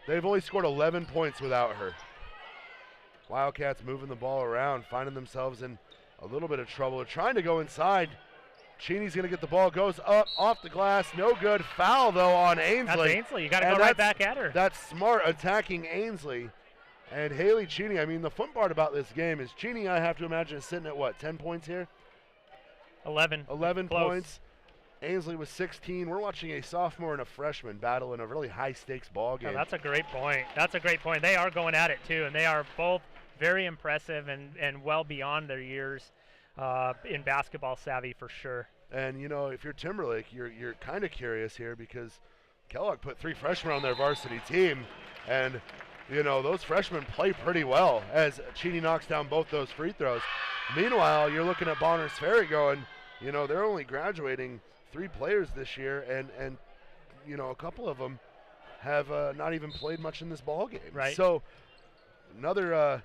Speaker 2: they've only scored 11 points without her. Wildcats moving the ball around, finding themselves in a little bit of trouble. They're trying to go inside. Cheney's going to get the ball, goes up, off the glass, no good. Foul, though, on Ainsley.
Speaker 3: That's Ainsley. You got to go right back at her.
Speaker 2: That's smart, attacking Ainsley. And Haley Cheney, I mean, the fun part about this game is Cheney, I have to imagine, is sitting at what, 10 points here?
Speaker 3: 11.
Speaker 2: 11 points. Ainsley was 16. We're watching a sophomore and a freshman battle in a really high-stakes ball game.
Speaker 3: Oh, that's a great point. That's a great point. They are going at it, too, and they are both very impressive and well beyond their years in basketball savvy for sure.
Speaker 2: And, you know, if you're Timberlake, you're kind of curious here because Kellogg put 3 freshmen on their varsity team, and you know, those freshmen play pretty well as Cheney knocks down both those free throws. Meanwhile, you're looking at Bonner's Ferry going, you know, they're only graduating 3 players this year, and you know, a couple of them have not even played much in this ball game.
Speaker 3: Right.
Speaker 2: So another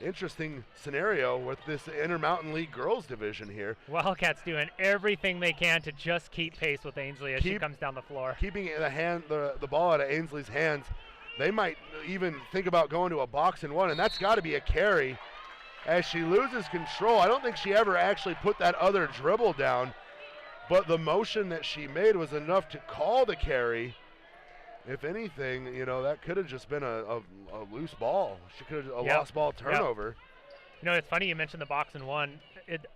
Speaker 2: interesting scenario with this Intermountain League girls division here.
Speaker 3: Wildcats doing everything they can to just keep pace with Ainsley as she comes down the floor.
Speaker 2: Keeping the ball out of Ainsley's hands. They might even think about going to a box and 1, and that's got to be a carry. As she loses control, I don't think she ever actually put that other dribble down, but the motion that she made was enough to call the carry. If anything, you know, that could have just been a loose ball. She could have a lost ball turnover.
Speaker 3: You know, it's funny you mentioned the box and 1.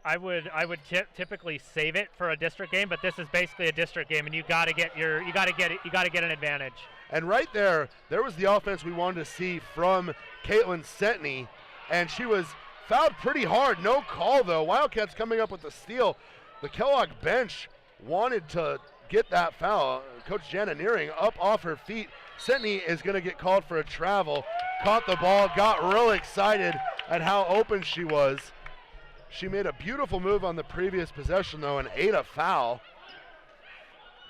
Speaker 3: I would typically save it for a district game, but this is basically a district game, and you got to get an advantage.
Speaker 2: And right there was the offense we wanted to see from Caitlin Setney, and she was fouled pretty hard. No call, though. Wildcats coming up with the steal. The Kellogg bench wanted to get that foul. Coach Jana Nearing up off her feet. Setney is going to get called for a travel. Caught the ball, got real excited at how open she was. She made a beautiful move on the previous possession, though, and ate a foul.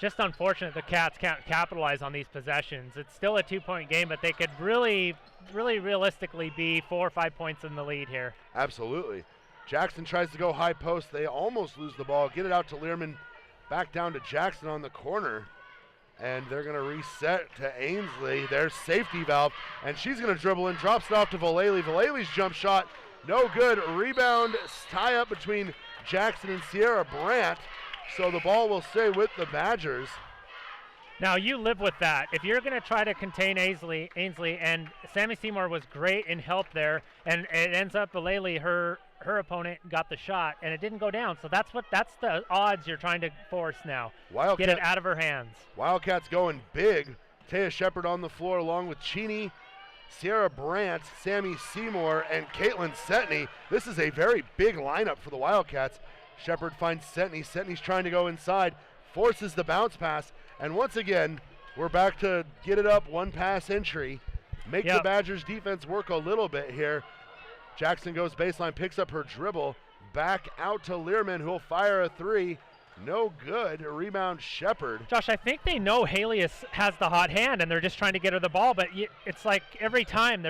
Speaker 3: Just unfortunate the Cats can't capitalize on these possessions. It's still a 2-point game, but they could really realistically be 4 or 5 points in the lead here.
Speaker 2: Absolutely. Jackson tries to go high post. They almost lose the ball. Get it out to Learman. Back down to Jackson on the corner. And they're going to reset to Ainsley. There's safety valve. And she's going to dribble in. Drops it off to Vallely. Vallely's jump shot. No good. Rebound tie up between Jackson and Sierra Brandt. So the ball will stay with the Badgers.
Speaker 3: Now you live with that. If you're going to try to contain Ainsley, and Sammy Seymour was great in help there, and it ends up Vallely, her opponent got the shot, and it didn't go down. So that's the odds you're trying to force now. Get it out of her hands.
Speaker 2: Wildcats going big. Taya Shepard on the floor along with Cheney, Sierra Brandt, Sammy Seymour, and Caitlin Setney. This is a very big lineup for the Wildcats. Shepard finds Setney. Setney's trying to go inside, forces the bounce pass, and once again, we're back to get it up, 1 pass entry. Make the Badgers defense work a little bit here. Jackson goes baseline, picks up her dribble, back out to Learman, who'll fire a 3. No good. A rebound, Shepard.
Speaker 3: Josh, I think they know Haley has the hot hand, and they're just trying to get her the ball, but it's like every time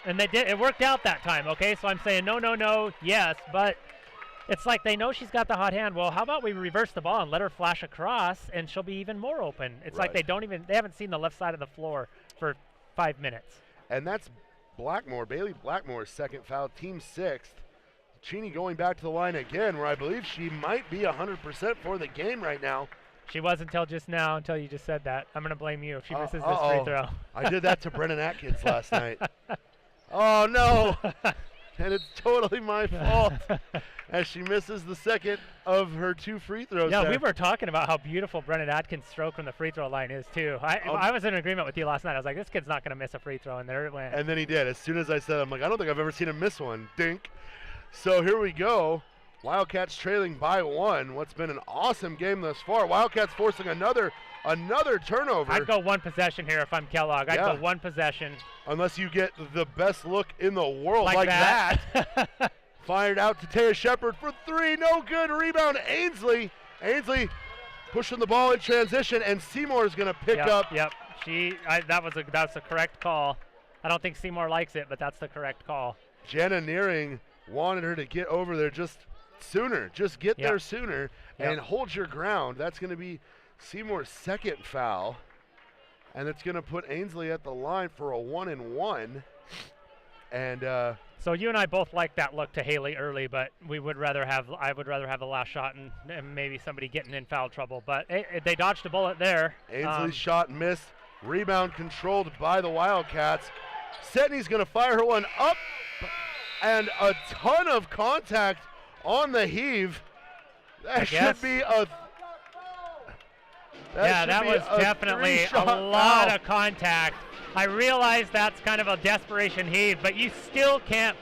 Speaker 3: it worked out that time, okay? So I'm saying no, yes, but it's like they know she's got the hot hand. Well, how about we reverse the ball and let her flash across, and she'll be even more open. It's like they haven't seen the left side of the floor for 5 minutes.
Speaker 2: And that's Bailey Blackmore's second foul, team 6th. Cheney going back to the line again, where I believe she might be 100% for the game right now.
Speaker 3: She was until just now, until you just said that. I'm going to blame you if she misses this
Speaker 2: uh-oh.
Speaker 3: free throw.
Speaker 2: I did that to Brennan Atkins last night. Oh, no. And it's totally my fault as she misses the second of her 2 free throws.
Speaker 3: Yeah,
Speaker 2: there.
Speaker 3: we were talking about how beautiful Brennan Atkins' stroke from the free throw line is, too. I was in agreement with you last night. I was like, this kid's not going to miss a free throw, and there it went.
Speaker 2: And then he did. As soon as I said, I'm like, I don't think I've ever seen him miss one. Dink. So here we go. Wildcats trailing by 1. What's been an awesome game thus far. Wildcats forcing another turnover.
Speaker 3: I'd go 1 possession here if I'm Kellogg. I'd
Speaker 2: Yeah.
Speaker 3: go 1 possession.
Speaker 2: Unless you get the best look in the world like
Speaker 3: that.
Speaker 2: Fired out to Taya Shepard for 3. No good. Rebound, Ainsley. Ainsley pushing the ball in transition, and Seymour's going to pick up.
Speaker 3: Yep. That's the correct call. I don't think Seymour likes it, but that's the correct call.
Speaker 2: Jenna Nearing wanted her to get over there just sooner. Just get there sooner and hold your ground. That's going to be Seymour's second foul. And it's going to put Ainsley at the line for a 1-and-1. And
Speaker 3: so you and I both like that look to Haley early, but I would rather have the last shot and maybe somebody getting in foul trouble. But they dodged a bullet there.
Speaker 2: Ainsley's shot missed. Rebound controlled by the Wildcats. Setney's going to fire her one up, and a ton of contact on the heave. That should be a.
Speaker 3: That was definitely a lot of contact. I realize that's kind of a desperation heave, but you still can't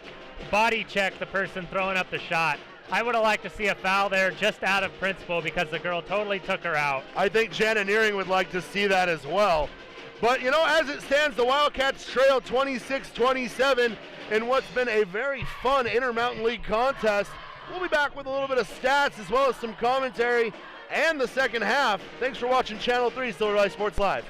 Speaker 3: body check the person throwing up the shot. I would have liked to see a foul there just out of principle because the girl totally took her out.
Speaker 2: I think Jana Nearing would like to see that as well. But, you know, as it stands, the Wildcats trail 26-27 in what's been a very fun Intermountain League contest. We'll be back with a little bit of stats as well as some commentary and the second half. Thanks for watching Channel 3 Silver Valley Sports Live.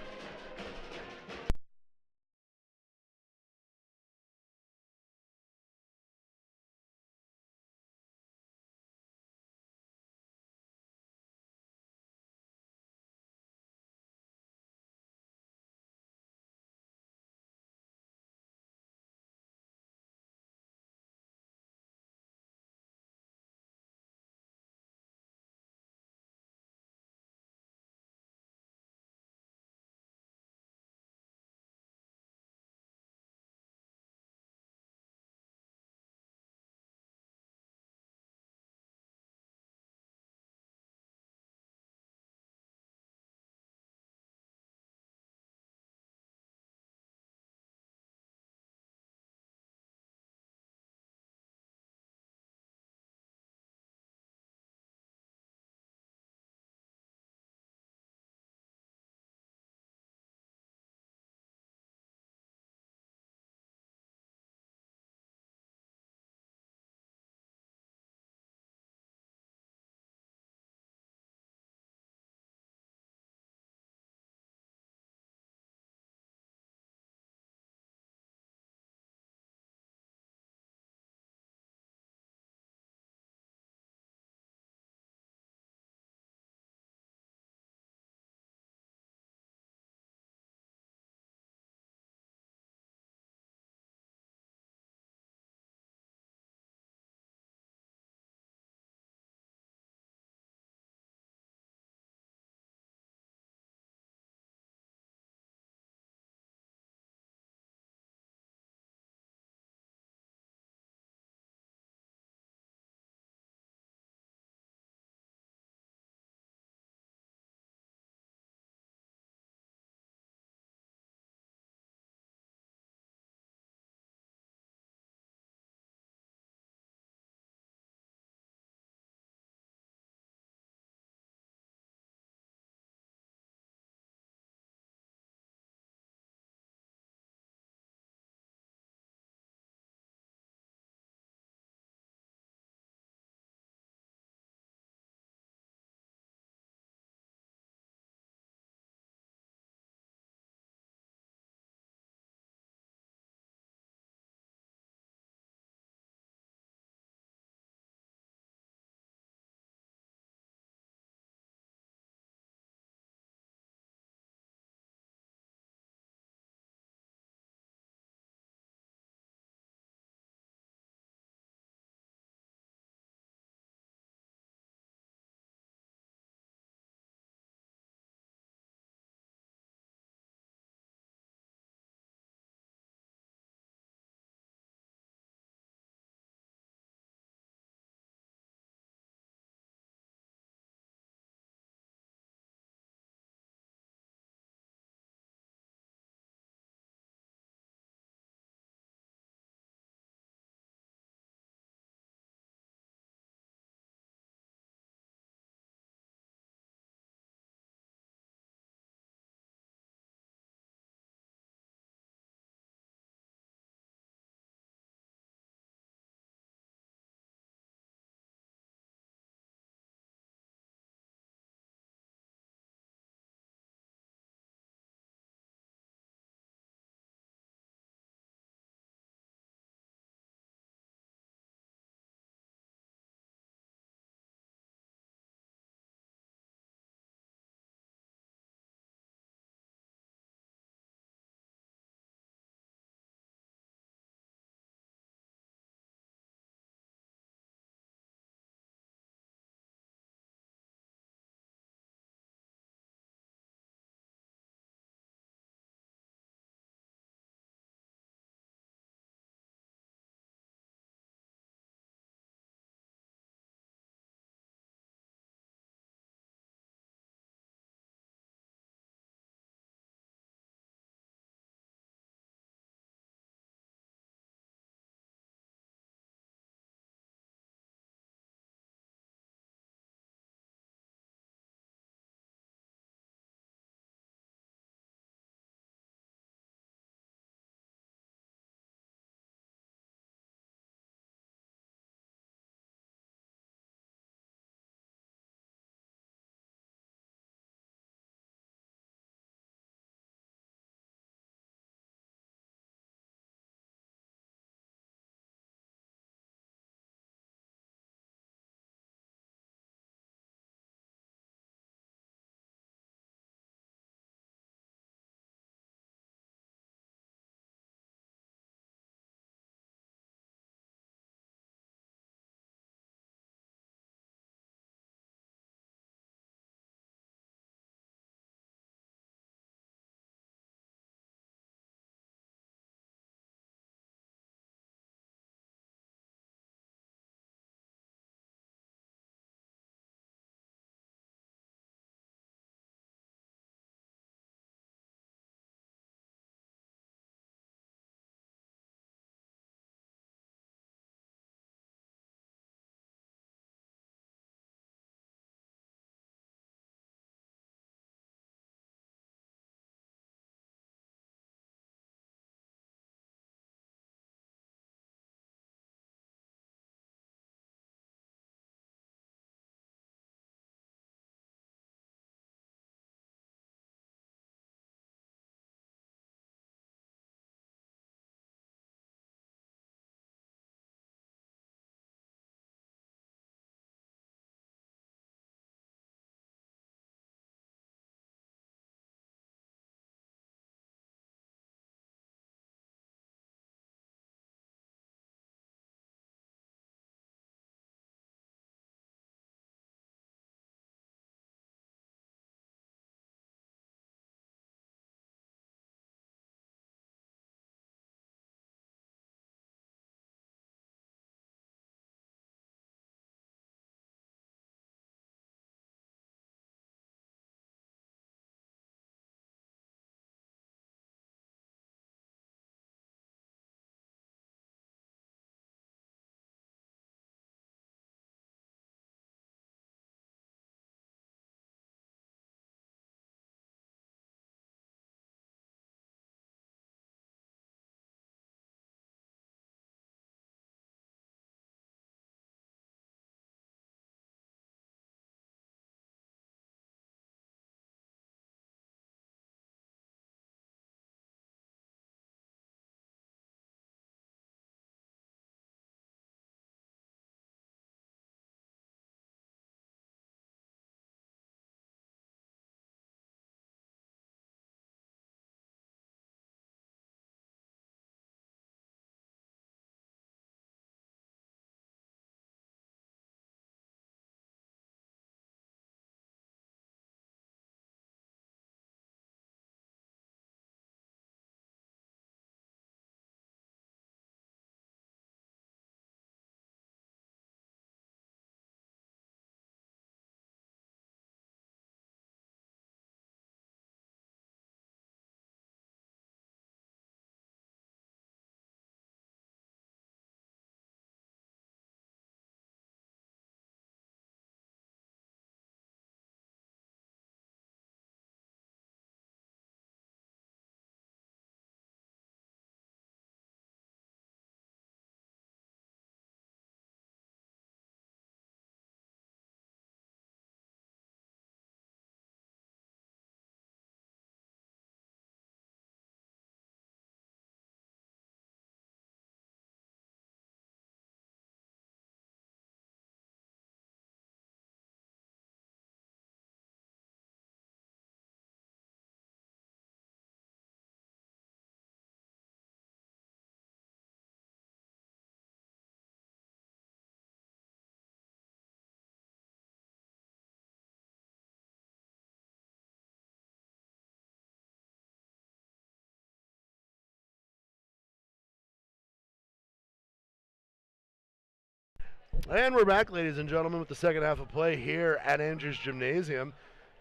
Speaker 2: And we're back, ladies and gentlemen, with the second half of play here at Andrews Gymnasium.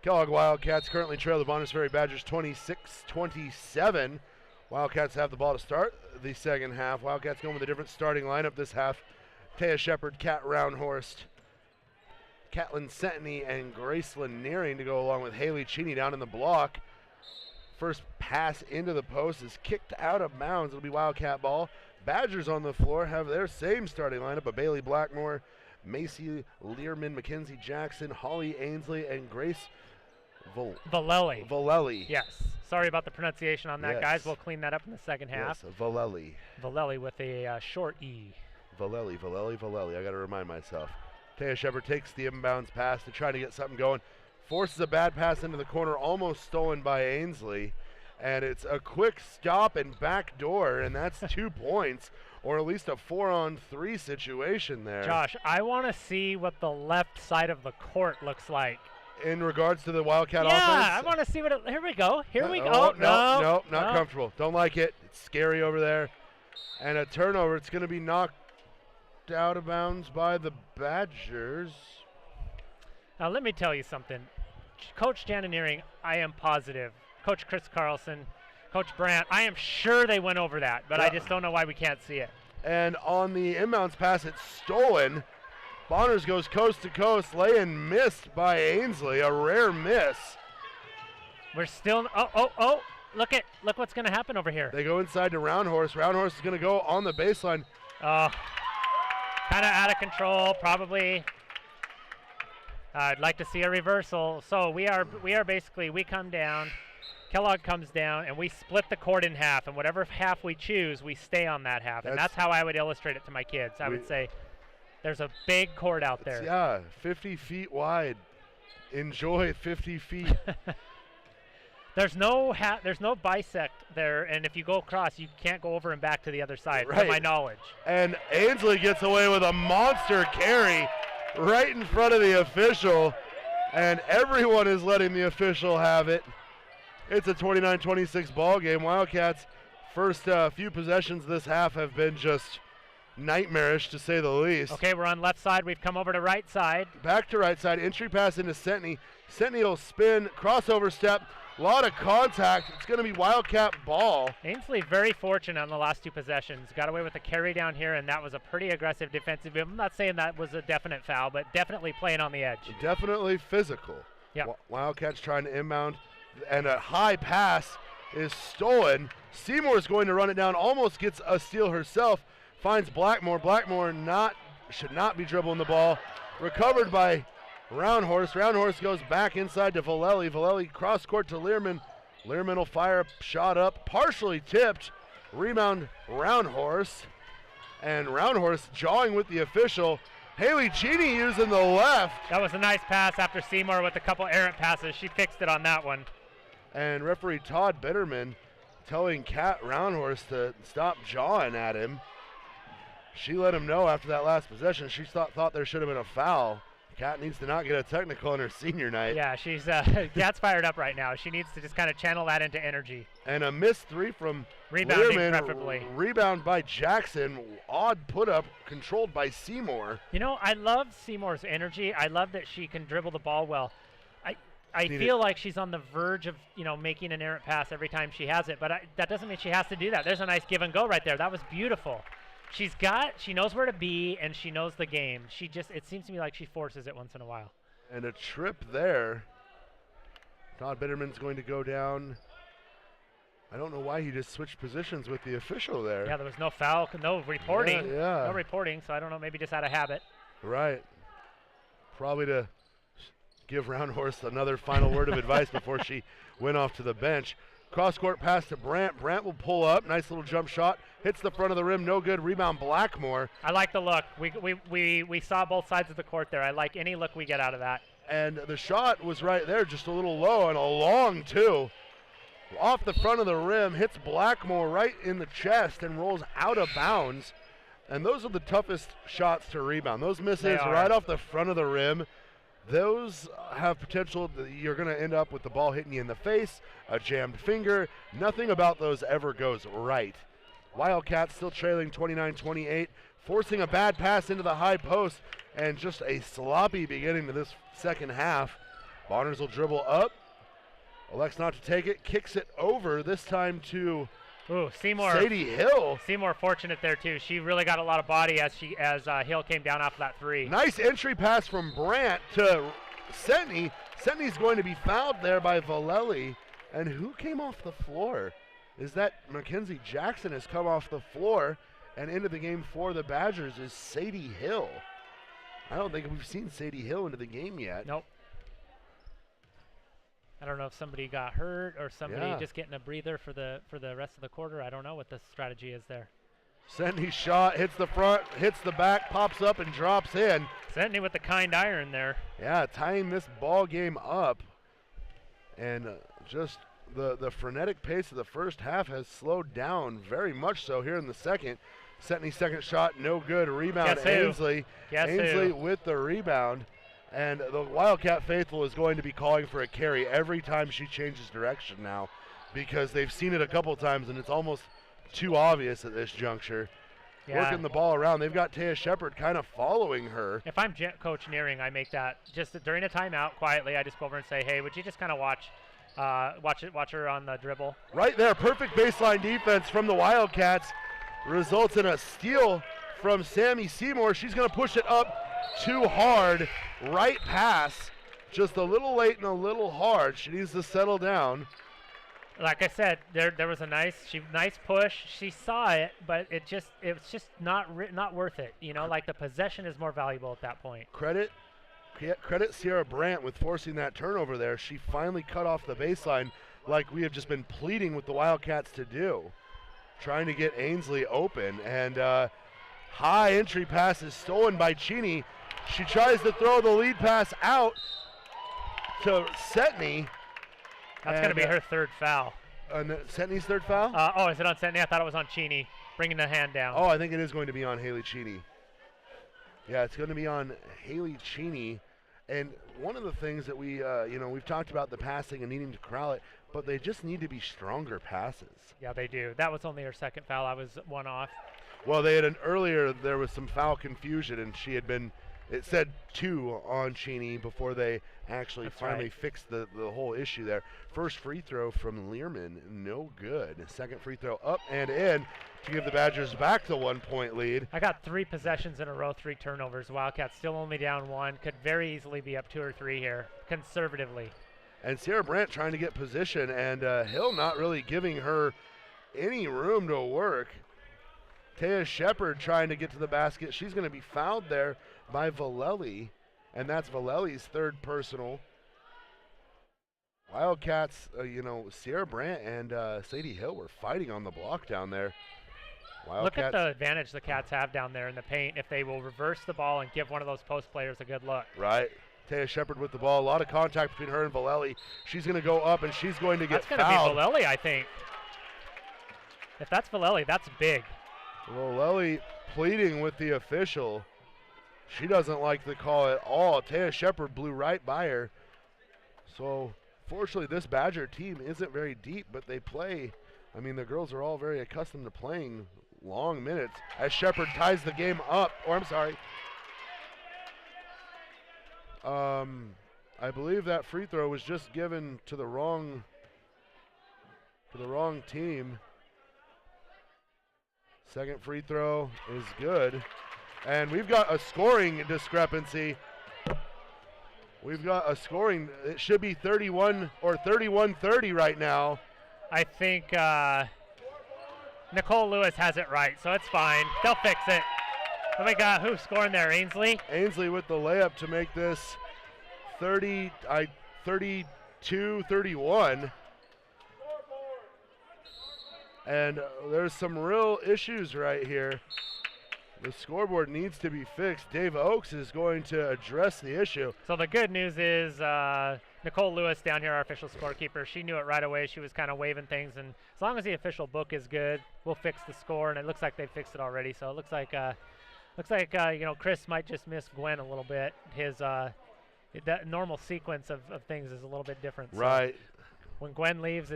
Speaker 2: Kellogg Wildcats currently trail the Bonners Ferry Badgers 26-27. Wildcats have the ball to start the second half. Wildcats going with a different starting lineup this half. Taya Shepard, Kat Roundhorst, Catlin Sentney, and Gracelyn Nearing to go along with Haley Cheney down in the block. First pass into the post is kicked out of bounds. It'll be Wildcat ball. Badgers on the floor have their same starting lineup of Bailey Blackmore, Macy Learman, Mackenzie Jackson, Holly Ainsley, and Grace
Speaker 3: Valelli.
Speaker 2: Valelli.
Speaker 3: Yes. Sorry about the pronunciation on that,
Speaker 2: Yes.
Speaker 3: guys. We'll clean that up in the second half.
Speaker 2: Yes, Valelli.
Speaker 3: Valelli with a short E.
Speaker 2: Valelli. I got to remind myself. Taya Shepard takes the inbounds pass to try to get something going. Forces a bad pass into the corner, almost stolen by Ainsley. And it's a quick stop and back door, and that's 2 points, or at least a 4-on-3 situation there.
Speaker 3: Josh, I want to see what the left side of the court looks like.
Speaker 2: In regards to the Wildcat offense?
Speaker 3: Yeah, I want to see what here we go. Here we go.
Speaker 2: No, not comfortable. Don't like it. It's scary over there. And a turnover. It's going to be knocked out of bounds by the Badgers.
Speaker 3: Now, let me tell you something. Coach Janineering, I am positive. Coach Chris Carlson, Coach Brandt, I am sure they went over that, but I just don't know why we can't see it.
Speaker 2: And on the inbounds pass, it's stolen. Bonners goes coast to coast, lay-in missed by Ainsley, a rare miss.
Speaker 3: We're still, look what's going to happen over here.
Speaker 2: They go inside to Roundhorse. Roundhorse is going to go on the baseline.
Speaker 3: Kind of out of control, probably. I'd like to see a reversal. So we are basically, we come down, Kellogg comes down, and we split the court in half, and whatever half we choose, we stay on that half. And that's how I would illustrate it to my kids. I would say there's a big court out there.
Speaker 2: Yeah, 50 feet wide. Enjoy 50 feet.
Speaker 3: There's no bisect there, and if you go across, you can't go over and back to the other side,
Speaker 2: right.
Speaker 3: to my knowledge.
Speaker 2: And Ainsley gets away with a monster carry right in front of the official, and everyone is letting the official have it. It's a 29-26 ball game. Wildcats' first few possessions this half have been just nightmarish, to say the least.
Speaker 3: Okay, we're on left side. We've come over to right side.
Speaker 2: Back to right side. Entry pass into Sentney. Sentney will spin, crossover step. A lot of contact. It's going to be Wildcat ball.
Speaker 3: Ainsley very fortunate on the last two possessions. Got away with a carry down here, and that was a pretty aggressive defensive move. I'm not saying that was a definite foul, but definitely playing on the edge.
Speaker 2: Definitely physical.
Speaker 3: Yep.
Speaker 2: Wildcats trying to inbound, and a high pass is stolen. Seymour's going to run it down, almost gets a steal herself, finds Blackmore. Blackmore should not be dribbling the ball. Recovered by Roundhorse. Roundhorse goes back inside to Valelli. Valelli cross court to Learman. Learman will fire a shot up, partially tipped. Rebound Roundhorse. And Roundhorse jawing with the official. Haley Cheney using the left.
Speaker 3: That was a nice pass after Seymour with a couple errant passes. She fixed it on that one.
Speaker 2: And referee Todd Bitterman telling Kat Roundhorse to stop jawing at him. She let him know after that last possession. She thought there should have been a foul. Kat needs to not get a technical on her senior night.
Speaker 3: Yeah, she's Kat's fired up right now. She needs to just kind of channel that into energy.
Speaker 2: And a missed three from
Speaker 3: Rebounding
Speaker 2: Learman,
Speaker 3: preferably.
Speaker 2: Rebound by Jackson. Odd put up, controlled by Seymour.
Speaker 3: You know, I love Seymour's energy. I love that she can dribble the ball well. I feel like she's on the verge of, making an errant pass every time she has it, but that doesn't mean she has to do that. There's a nice give and go right there. That was beautiful. She knows where to be, and she knows the game. It seems to me like she forces it once in a while.
Speaker 2: And a trip there. Todd Bitterman's going to go down. I don't know why he just switched positions with the official there.
Speaker 3: Yeah, there was no foul, no reporting.
Speaker 2: Yeah.
Speaker 3: No reporting, so I don't know, maybe just out of habit.
Speaker 2: Right. Probably to give Roundhorse another final word of advice before she went off to the bench. Cross-court pass to Brandt. Brandt will pull up. Nice little jump shot. Hits the front of the rim. No good. Rebound Blackmore.
Speaker 3: I like the look. We saw both sides of the court there. I like any look we get out of that.
Speaker 2: And the shot was right there, just a little low and a long two. Off the front of the rim. Hits Blackmore right in the chest and rolls out of bounds. And those are the toughest shots to rebound. Those misses right off the front of the rim. Those have potential. You're going to end up with the ball hitting you in the face, a jammed finger. Nothing about those ever goes right. Wildcats still trailing 29-28. forcing a bad pass into the high post, and just a sloppy beginning to this second half. Bonners will dribble up, elects not to take it, kicks it over, this time to
Speaker 3: Seymour.
Speaker 2: Sadie Hill.
Speaker 3: Seymour fortunate there too. She really got a lot of body as Hill came down off that three.
Speaker 2: Nice entry pass from Brandt to Setney. Setney's going to be fouled there by Valelli. And who came off the floor? Is that Mackenzie Jackson has come off the floor, and into the game for the Badgers is Sadie Hill. I don't think we've seen Sadie Hill into the game yet.
Speaker 3: Nope. I don't know if somebody got hurt or somebody just getting a breather for the rest of the quarter. I don't know what the strategy is there.
Speaker 2: Setney's shot hits the front, hits the back, pops up and drops in.
Speaker 3: Setney with the kind iron there.
Speaker 2: Yeah, tying this ball game up. And just the frenetic pace of the first half has slowed down very much so here in the second. Setney's second shot, no good. Rebound, Ainsley. Ainsley with the rebound. And the Wildcat faithful is going to be calling for a carry every time she changes direction now, because they've seen it a couple times and it's almost too obvious at this juncture.
Speaker 3: Yeah.
Speaker 2: Working the ball around. They've got Taya Shepard kind of following her.
Speaker 3: If I'm Coach Nearing, I make that just during a timeout quietly. I just go over and say, hey, would you just kind of watch her on the dribble?
Speaker 2: Right there, perfect baseline defense from the Wildcats results in a steal from Sammy Seymour. She's going to push it up too hard. Right pass, just a little late and a little hard. She needs to settle down.
Speaker 3: Like I said, there was a nice push. She saw it, but it was just not worth it. You know, like the possession is more valuable at that point.
Speaker 2: Credit Sierra Brandt with forcing that turnover there. She finally cut off the baseline like we have just been pleading with the Wildcats to do, trying to get Ainsley open. And high entry pass is stolen by Cheney. She tries to throw the lead pass out to Setney.
Speaker 3: That's going to be her third foul.
Speaker 2: Setney's third foul?
Speaker 3: Is it on Setney? I thought it was on Cheney, bringing the hand down.
Speaker 2: Oh, I think it is going to be on Haley Cheney. Yeah, it's going to be on Haley Cheney. And one of the things that we've talked about the passing and needing to corral it, but they just need to be stronger passes.
Speaker 3: Yeah, they do. That was only her second foul. I was one off.
Speaker 2: Well, earlier there was some foul confusion, and she had been, it said 2 on Cheney before they actually finally fixed the whole issue there. First free throw from Learman, no good. Second free throw up and in to give the Badgers back the 1-point lead.
Speaker 3: I got 3 possessions in a row, 3 turnovers. Wildcats still only down 1. Could very easily be up 2 or 3 here, conservatively.
Speaker 2: And Sierra Brandt trying to get position, and Hill not really giving her any room to work. Taya Shepard trying to get to the basket. She's going to be fouled there by Valelli, and that's Valelli's third personal. Wildcats, Sierra Brandt and Sadie Hill were fighting on the block down there.
Speaker 3: Look at the advantage the Cats have down there in the paint if they will reverse the ball and give one of those post players a good look.
Speaker 2: Right. Taya Shepard with the ball. A lot of contact between her and Valelli. She's going to go up, and she's going to get fouled.
Speaker 3: That's going to be Valelli, I think. If that's Valelli, that's big.
Speaker 2: Valelli pleading with the official. She doesn't like the call at all. Taya Shepard blew right by her. So, fortunately, this Badger team isn't very deep, but they play. I mean, the girls are all very accustomed to playing long minutes as Shepard ties the game up. I believe that free throw was just given to the wrong team. Second free throw is good. And we've got a scoring discrepancy. It should be 31 or 31-30 right now.
Speaker 3: I think Nicole Lewis has it right, so it's fine. They'll fix it. Oh my God, who's scoring there? Ainsley?
Speaker 2: Ainsley with the layup to make this 32-31. And there's some real issues right here. The scoreboard needs to be fixed. Dave Oakes is going to address the issue.
Speaker 3: So the good news is Nicole Lewis down here, our official scorekeeper, she knew it right away. She was kind of waving things, and as long as the official book is good, we'll fix the score. And it looks like they fixed it already. So it looks like Chris might just miss Gwen a little bit. His that normal sequence of things is a little bit different. So
Speaker 2: right.
Speaker 3: when Gwen leaves,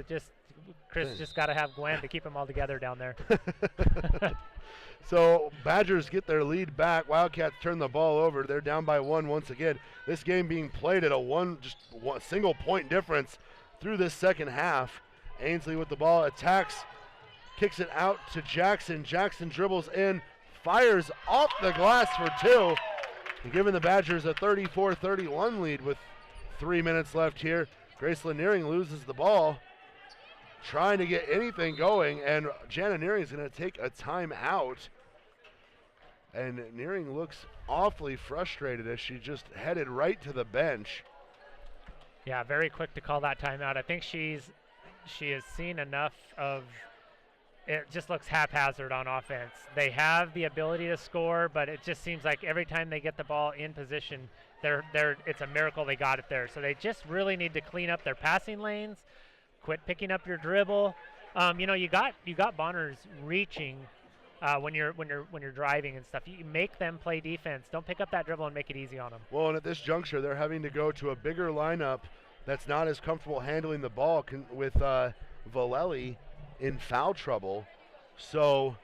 Speaker 3: Chris just got to have Gwen to keep them all together down there.
Speaker 2: So Badgers get their lead back. Wildcats turn the ball over. They're down by 1 once again. This game being played at a single point difference through this second half. Ainsley with the ball, attacks, kicks it out to Jackson. Jackson dribbles in, fires off the glass for 2, and giving the Badgers a 34-31 lead with 3 minutes left here. Graceland Nearing loses the ball, trying to get anything going, and Jana Nearing is going to take a timeout. And Nearing looks awfully frustrated as she just headed right to the bench.
Speaker 3: Yeah, very quick to call that timeout. I think she has seen enough of it. Just looks haphazard on offense. They have the ability to score, but it just seems like every time they get the ball in position, it's a miracle they got it there. So they just really need to clean up their passing lanes, quit picking up your dribble. You got Bonners reaching when you're driving and stuff. You make them play defense. Don't pick up that dribble and make it easy on them.
Speaker 2: Well, and at this juncture, they're having to go to a bigger lineup that's not as comfortable handling the ball with Valelli in foul trouble. So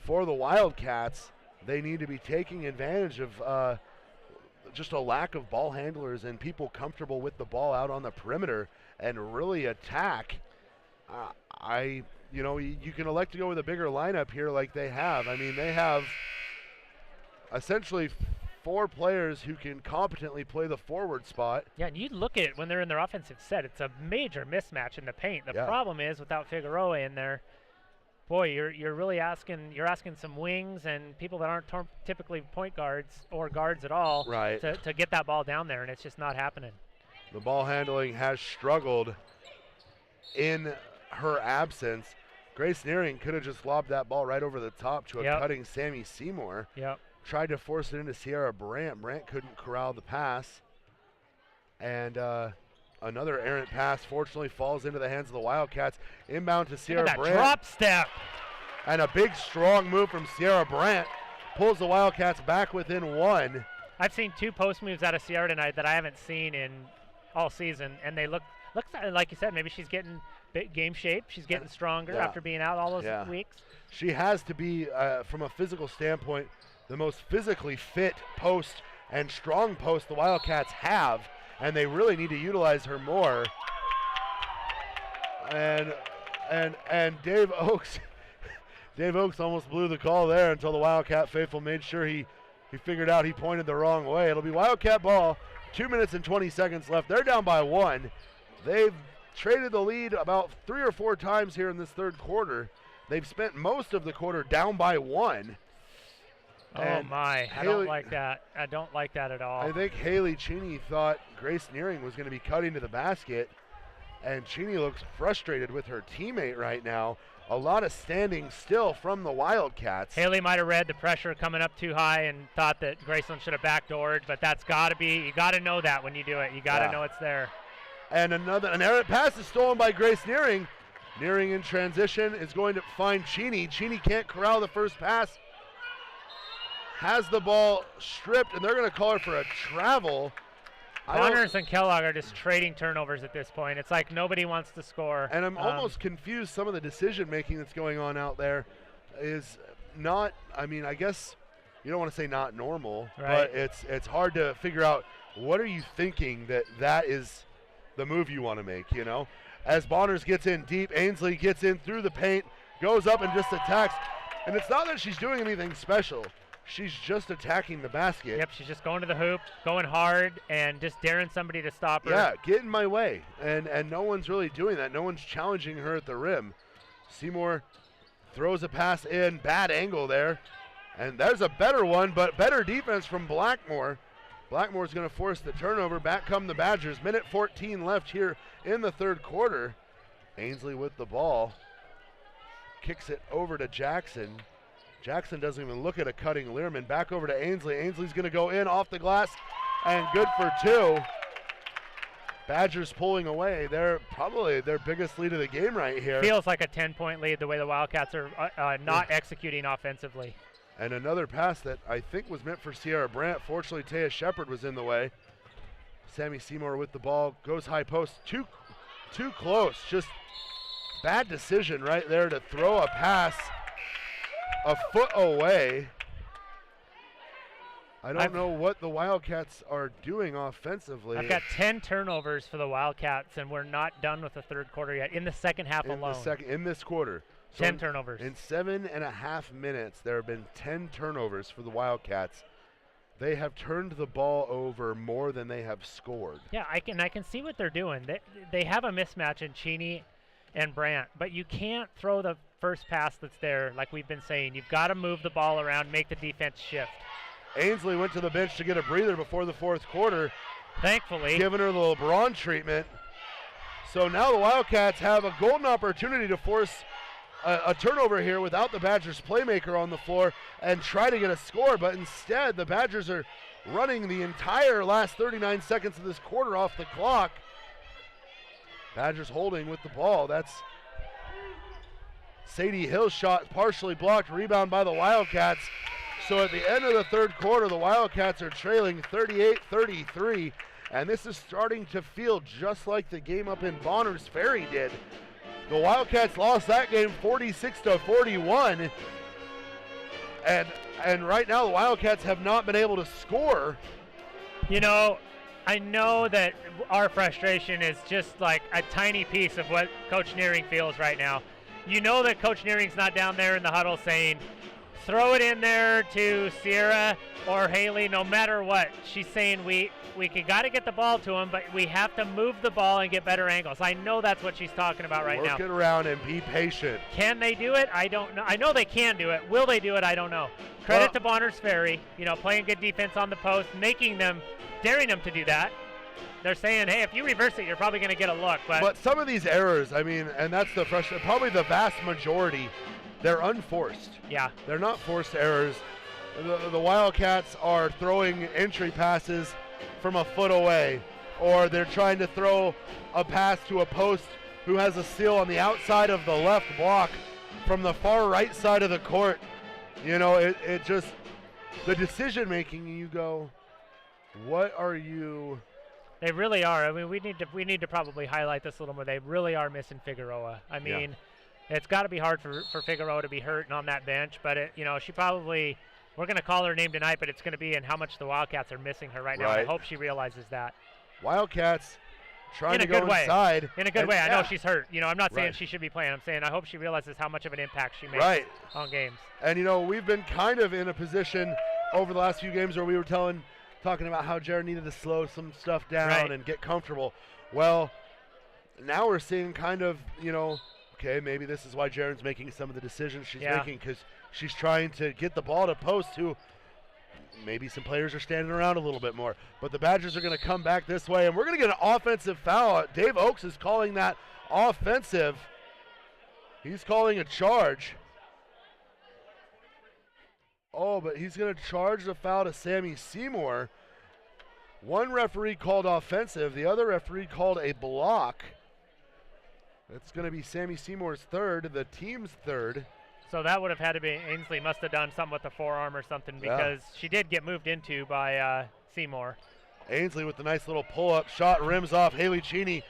Speaker 2: for the Wildcats, they need to be taking advantage of just a lack of ball handlers and people comfortable with the ball out on the perimeter and really attack. You can elect to go with a bigger lineup here like they have. I mean, they have essentially 4 players who can competently play the forward spot.
Speaker 3: Yeah, and you look at it when they're in their offensive set, it's a major mismatch in the paint. The problem is without Figueroa in there, boy, you're really asking some wings and people that aren't typically point guards or guards at all to get that ball down there, and it's just not happening.
Speaker 2: The ball handling has struggled in her absence. Grace Nearing could have just lobbed that ball right over the top to a cutting Sammy Seymour.
Speaker 3: Yep.
Speaker 2: Tried to force it into Sierra Brandt. Brandt couldn't corral the pass. And another errant pass fortunately falls into the hands of the Wildcats. Inbound to Sierra Brandt.
Speaker 3: Drop step.
Speaker 2: And a big strong move from Sierra Brandt pulls the Wildcats back within 1.
Speaker 3: I've seen 2 post moves out of Sierra tonight that I haven't seen in all season, and they looks like you said, maybe she's getting game shape. She's getting stronger after being out all those weeks.
Speaker 2: She has to be, from a physical standpoint, the most physically fit post and strong post the Wildcats have, and they really need to utilize her more. And Dave Oakes almost blew the call there until the Wildcat faithful made sure he figured out he pointed the wrong way. It'll be Wildcat ball. 2 minutes and 20 seconds left. They're down by 1. They've traded the lead about 3 or 4 times here in this third quarter. They've spent most of the quarter down by 1.
Speaker 3: Oh my, I don't like that. I don't like that at all.
Speaker 2: I think Haley Cheney thought Grace Nearing was going to be cutting to the basket, and Cheney looks frustrated with her teammate right now. A lot of standing still from the Wildcats.
Speaker 3: Haley might have read the pressure coming up too high and thought that Graceland should have backdoored, but that's got to be, you got to know that when you do it. You got to know it's there.
Speaker 2: And an errant pass is stolen by Grace Nearing. Nearing in transition is going to find Cheney. Cheney can't corral the first pass. Has the ball stripped, and they're going to call her for a travel.
Speaker 3: Bonners and Kellogg are just trading turnovers at this point. It's like nobody wants to score.
Speaker 2: And I'm almost confused. Some of the decision-making that's going on out there is not, I mean, I guess you don't want to say not normal, but it's hard to figure out what are you thinking that is the move you want to make, you know? As Bonners gets in deep, Ainsley gets in through the paint, goes up and just attacks. And it's not that she's doing anything special. She's just attacking the basket.
Speaker 3: Yep, she's just going to the hoop, going hard, and just daring somebody to stop her.
Speaker 2: Yeah, get in my way. And no one's really doing that. No one's challenging her at the rim. Seymour throws a pass in, bad angle there. And there's a better one, but better defense from Blackmore. Blackmore's going to force the turnover. Back come the Badgers. Minute 14 left here in the third quarter. Ainsley with the ball. Kicks it over to Jackson. Jackson doesn't even look at a cutting Learman. Back over to Ainsley. Ainsley's going to go in off the glass and good for 2. Badgers pulling away. They're probably their biggest lead of the game right here.
Speaker 3: Feels like a 10-point lead the way the Wildcats are not executing offensively.
Speaker 2: And another pass that I think was meant for Sierra Brandt. Fortunately, Taya Shepard was in the way. Sammy Seymour with the ball. Goes high post. too close. Just bad decision right there to throw a pass a foot away. I don't know what the Wildcats are doing offensively.
Speaker 3: I've got 10 turnovers for the Wildcats, and we're not done with the third quarter yet. In the second half alone.
Speaker 2: In this quarter.
Speaker 3: 10 turnovers.
Speaker 2: In 7.5 minutes, there have been 10 turnovers for the Wildcats. They have turned the ball over more than they have scored.
Speaker 3: Yeah, I can see what they're doing. They have a mismatch in Cheney and Brandt, but you can't throw the first pass that's there like we've been saying. You've got to move the ball around, make the defense shift.
Speaker 2: Ainsley went to the bench to get a breather before the fourth quarter.
Speaker 3: Thankfully.
Speaker 2: Giving her the LeBron treatment. So now the Wildcats have a golden opportunity to force a turnover here without the Badgers playmaker on the floor and try to get a score, but instead the Badgers are running the entire last 39 seconds of this quarter off the clock. Badgers holding with the ball. That's Sadie Hill's shot, partially blocked, rebound by the Wildcats. So at the end of the third quarter, the Wildcats are trailing 38-33, and this is starting to feel just like the game up in Bonners Ferry did. The Wildcats lost that game 46-41, and right now the Wildcats have not been able to score.
Speaker 3: You know, I know that our frustration is just like a tiny piece of what Coach Nearing feels right now. You know that Coach Nearing's not down there in the huddle saying, throw it in there to Sierra or Haley, no matter what. She's saying we got to get the ball to them, but we have to move the ball and get better angles. I know that's what she's talking about right now.
Speaker 2: Work it around and be patient.
Speaker 3: Can they do it? I don't know. I know they can do it. Will they do it? I don't know. Credit to Bonners Ferry, playing good defense on the post, daring them to do that. They're saying, hey, if you reverse it, you're probably going to get a look.
Speaker 2: But some of these errors, and that's the frustration, probably the vast majority, they're unforced.
Speaker 3: Yeah.
Speaker 2: They're not forced errors. The Wildcats are throwing entry passes from a foot away, or they're trying to throw a pass to a post who has a steal on the outside of the left block from the far right side of the court. It just, the decision making, you go, what are you?
Speaker 3: They really are. I mean, we need to probably highlight this a little more. They really are missing Figueroa. I mean, It's got to be hard for Figueroa to be hurt and on that bench, but she probably, we're going to call her name tonight, but it's going to be in how much the Wildcats are missing her right now. I hope she realizes that.
Speaker 2: Wildcats trying to go inside.
Speaker 3: In a good way. I know she's hurt. I'm not saying she should be playing. I'm saying I hope she realizes how much of an impact she makes on games.
Speaker 2: And, we've been kind of in a position over the last few games where we were talking about how Jared needed to slow some stuff down and get comfortable. Well, now we're seeing kind of, okay, maybe this is why Jaren's making some of the decisions she's making, because she's trying to get the ball to post to maybe some players are standing around a little bit more. But the Badgers are going to come back this way, and we're going to get an offensive foul. Dave Oakes is calling that offensive. He's calling a charge. Oh, but he's going to charge the foul to Sammy Seymour. One referee called offensive. The other referee called a block. That's going to be Sammy Seymour's third, the team's third.
Speaker 3: So that would have had to be, Ainsley must have done something with the forearm or something, because she did get moved into by Seymour.
Speaker 2: Ainsley with the nice little pull-up shot, rims off. Haley Cheney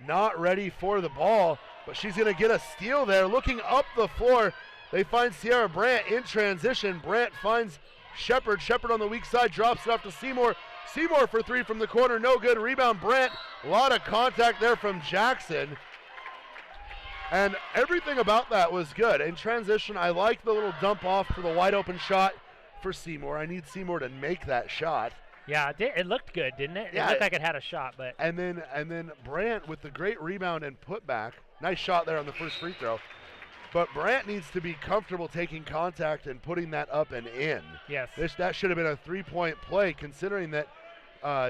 Speaker 2: not ready for the ball, but she's going to get a steal there. Looking up the floor, they find Sierra Brandt in transition. Brandt finds Shepard. Shepard on the weak side, drops it off to Seymour. Seymour for three from the corner, no good. Rebound Brandt. A lot of contact there from Jackson. And everything about that was good. In transition, I like the little dump off for the wide open shot for Seymour. I need Seymour to make that shot.
Speaker 3: Yeah, it looked good, didn't it?
Speaker 2: Yeah,
Speaker 3: it looked like it had a shot, but.
Speaker 2: And then Brandt with the great rebound and putback. Nice shot there on the first free throw. But Brandt needs to be comfortable taking contact and putting that up and in.
Speaker 3: Yes.
Speaker 2: That should have been a three-point play, considering that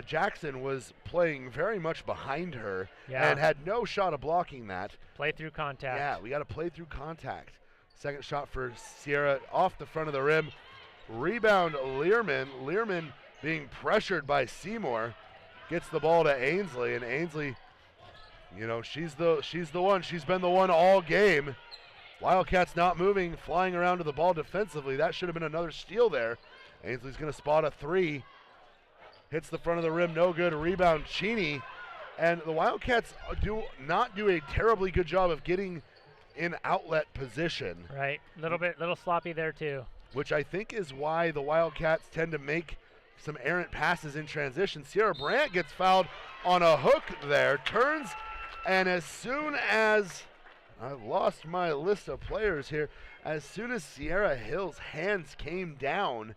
Speaker 2: Jackson was playing very much behind her and had no shot of blocking that.
Speaker 3: Play through contact.
Speaker 2: Yeah, we got to play through contact. Second shot for Sierra off the front of the rim. Rebound Learman. Learman being pressured by Seymour. Gets the ball to Ainsley, and Ainsley, she's the one. She's been the one all game. Wildcats not moving, flying around to the ball defensively. That should have been another steal there. Ainsley's going to spot a three. Hits the front of the rim, no good. Rebound Cheney. And the Wildcats do not do a terribly good job of getting in outlet position.
Speaker 3: Right, little sloppy there too.
Speaker 2: Which I think is why the Wildcats tend to make some errant passes in transition. Sierra Brandt gets fouled on a hook there, turns, and as soon as, I've lost my list of players here, as soon as Sierra Hill's hands came down,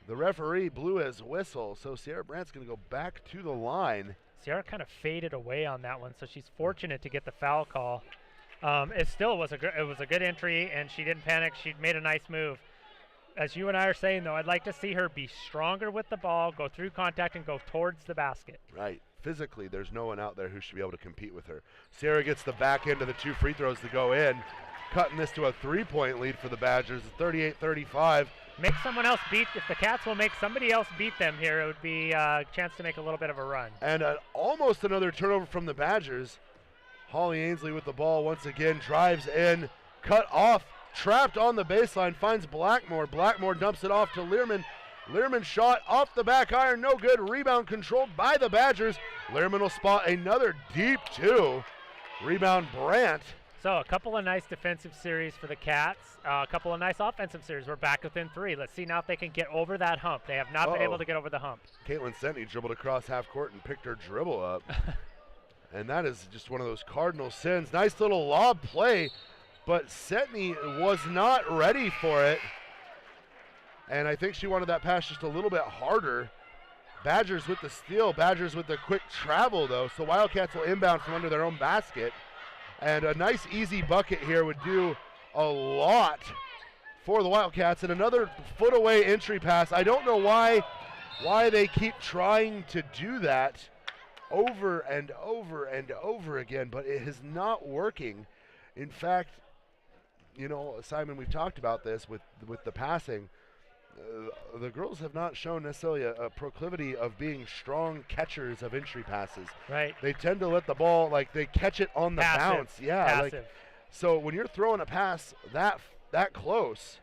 Speaker 2: the referee blew his whistle, so Sierra Brandt's going to go back to the line.
Speaker 3: Sierra kind of faded away on that one, so she's fortunate to get the foul call. It still was a good entry, and she didn't panic. She made a nice move. As you and I are saying, though, I'd like to see her be stronger with the ball, go through contact, and go towards the basket.
Speaker 2: Right. Physically, there's no one out there who should be able to compete with her. Sierra gets the back end of the 2 free throws to go in, cutting this to a 3-point lead for the Badgers, 38-35.
Speaker 3: Make someone else beat. If the Cats will make somebody else beat them here, it would be a chance to make a little bit of a run.
Speaker 2: And almost another turnover from the Badgers. Holly Ainsley with the ball once again, drives in, cut off, trapped on the baseline, finds Blackmore. Blackmore dumps it off to Learman. Learman shot off the back iron, no good. Rebound controlled by the Badgers. Learman will spot another deep 2. Rebound Brandt.
Speaker 3: So a couple of nice defensive series for the Cats, a couple of nice offensive series. We're back within 3. Let's see now if they can get over that hump. They have not been able to get over the hump.
Speaker 2: Caitlin Sentney dribbled across half court and picked her dribble up. And that is just one of those cardinal sins. Nice little lob play, but Sentney was not ready for it. And I think she wanted that pass just a little bit harder. Badgers with the steal, Badgers with the quick travel though, so Wildcats will inbound from under their own basket. And a nice easy bucket here would do a lot for the Wildcats. And another foot away entry pass. I don't know why they keep trying to do that over and over and over again, but it is not working. In fact, you know, Simon, we've talked about this with the passing. The girls have not shown necessarily a proclivity of being strong catchers of entry passes.
Speaker 3: Right.
Speaker 2: They tend to let the ball, like, they catch it on the bounce. Yeah.
Speaker 3: Passive.
Speaker 2: Like, so when you're throwing a pass that close,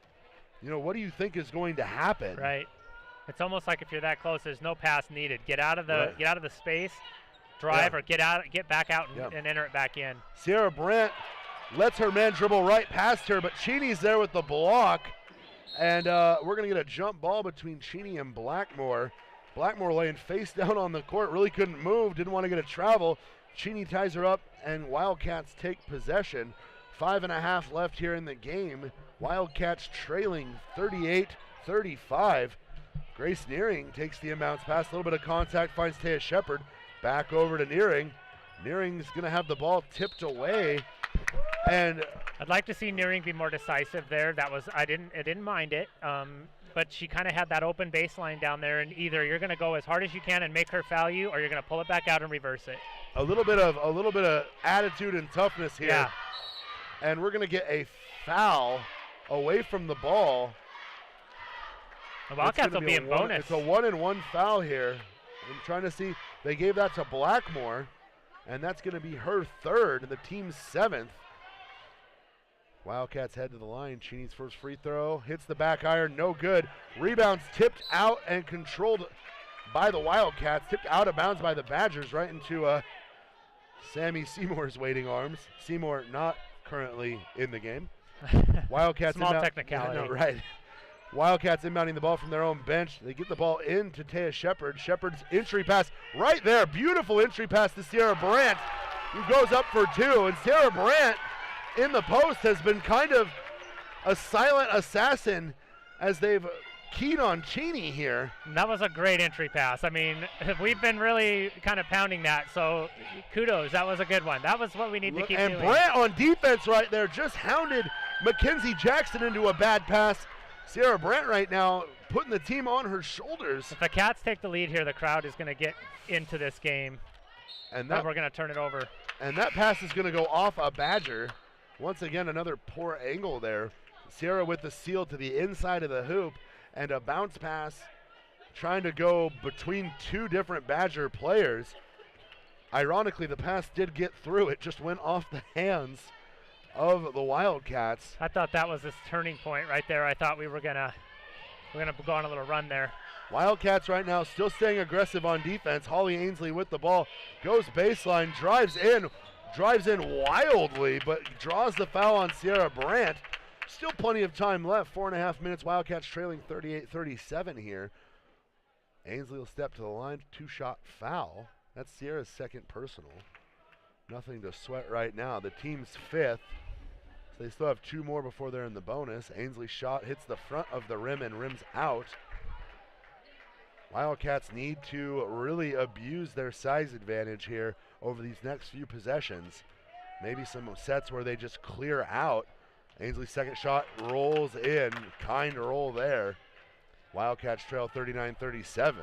Speaker 2: you know, what do you think is going to happen?
Speaker 3: Right. It's almost like if you're that close, there's no pass needed. Get out of the space, drive, or get back out and enter it back in.
Speaker 2: Sierra Brandt lets her man dribble right past her, but Cheney's there with the block. And we're going to get a jump ball between Cheney and Blackmore. Blackmore laying face down on the court, really couldn't move, didn't want to get a travel. Cheney ties her up, and Wildcats take possession. 5.5 left here in the game. Wildcats trailing 38-35. Grace Nearing takes the inbounds pass, a little bit of contact, finds Taya Shepard. Back over to Nearing. Nearing's going to have the ball tipped away. And
Speaker 3: I'd like to see Nearing be more decisive there. I didn't mind it, but she kind of had that open baseline down there, and either you're going to go as hard as you can and make her foul you, or you're going to pull it back out and reverse it.
Speaker 2: A little bit of attitude and toughness here.
Speaker 3: Yeah.
Speaker 2: And we're going to get a foul away from the ball.
Speaker 3: The Wildcats will be in bonus.
Speaker 2: It's a 1-and-1 foul here. I'm trying to see. They gave that to Blackmore, and that's going to be her 3rd and the team's 7th. Wildcats head to the line. Cheney's first free throw hits the back iron, no good. Rebounds tipped out and controlled by the Wildcats, tipped out of bounds by the Badgers right into Sammy Seymour's waiting arms. Seymour not currently in the game. Wildcats
Speaker 3: small technicality.
Speaker 2: Yeah, no, right. Wildcats inbounding the ball from their own bench. They get the ball into Taya Shepard. Shepard's entry pass right there. Beautiful entry pass to Sierra Brandt, who goes up for 2. And Sierra Brandt in the post has been kind of a silent assassin as they've keyed on Cheney here.
Speaker 3: And that was a great entry pass. I mean, we've been really kind of pounding that, so kudos. That was a good one. That was what we need to keep doing.
Speaker 2: And Brandt on defense right there just hounded Mackenzie Jackson into a bad pass. Sierra Brandt right now putting the team on her shoulders.
Speaker 3: If the Cats take the lead here, the crowd is going to get into this game, and we're going to turn it over.
Speaker 2: And that pass is going to go off a Badger. Once again, another poor angle there. Sierra with the seal to the inside of the hoop, and a bounce pass trying to go between 2 different Badger players. Ironically, the pass did get through. It just went off the hands of the Wildcats.
Speaker 3: I thought that was this turning point right there. I thought we were gonna go on a little run there.
Speaker 2: Wildcats right now still staying aggressive on defense. Holly Ainsley with the ball, goes baseline, drives in wildly, but draws the foul on Sierra Brandt. Still plenty of time left, 4.5 minutes. Wildcats trailing 38-37 here. Ainsley will step to the line, 2-shot foul. That's Sierra's second personal. Nothing to sweat right now. The team's 5th, so they still have 2 more before they're in the bonus. Ainsley's shot hits the front of the rim and rims out. Wildcats need to really abuse their size advantage here over these next few possessions. Maybe some sets where they just clear out. Ainsley's second shot rolls in, kind roll there. Wildcats trail 39-37.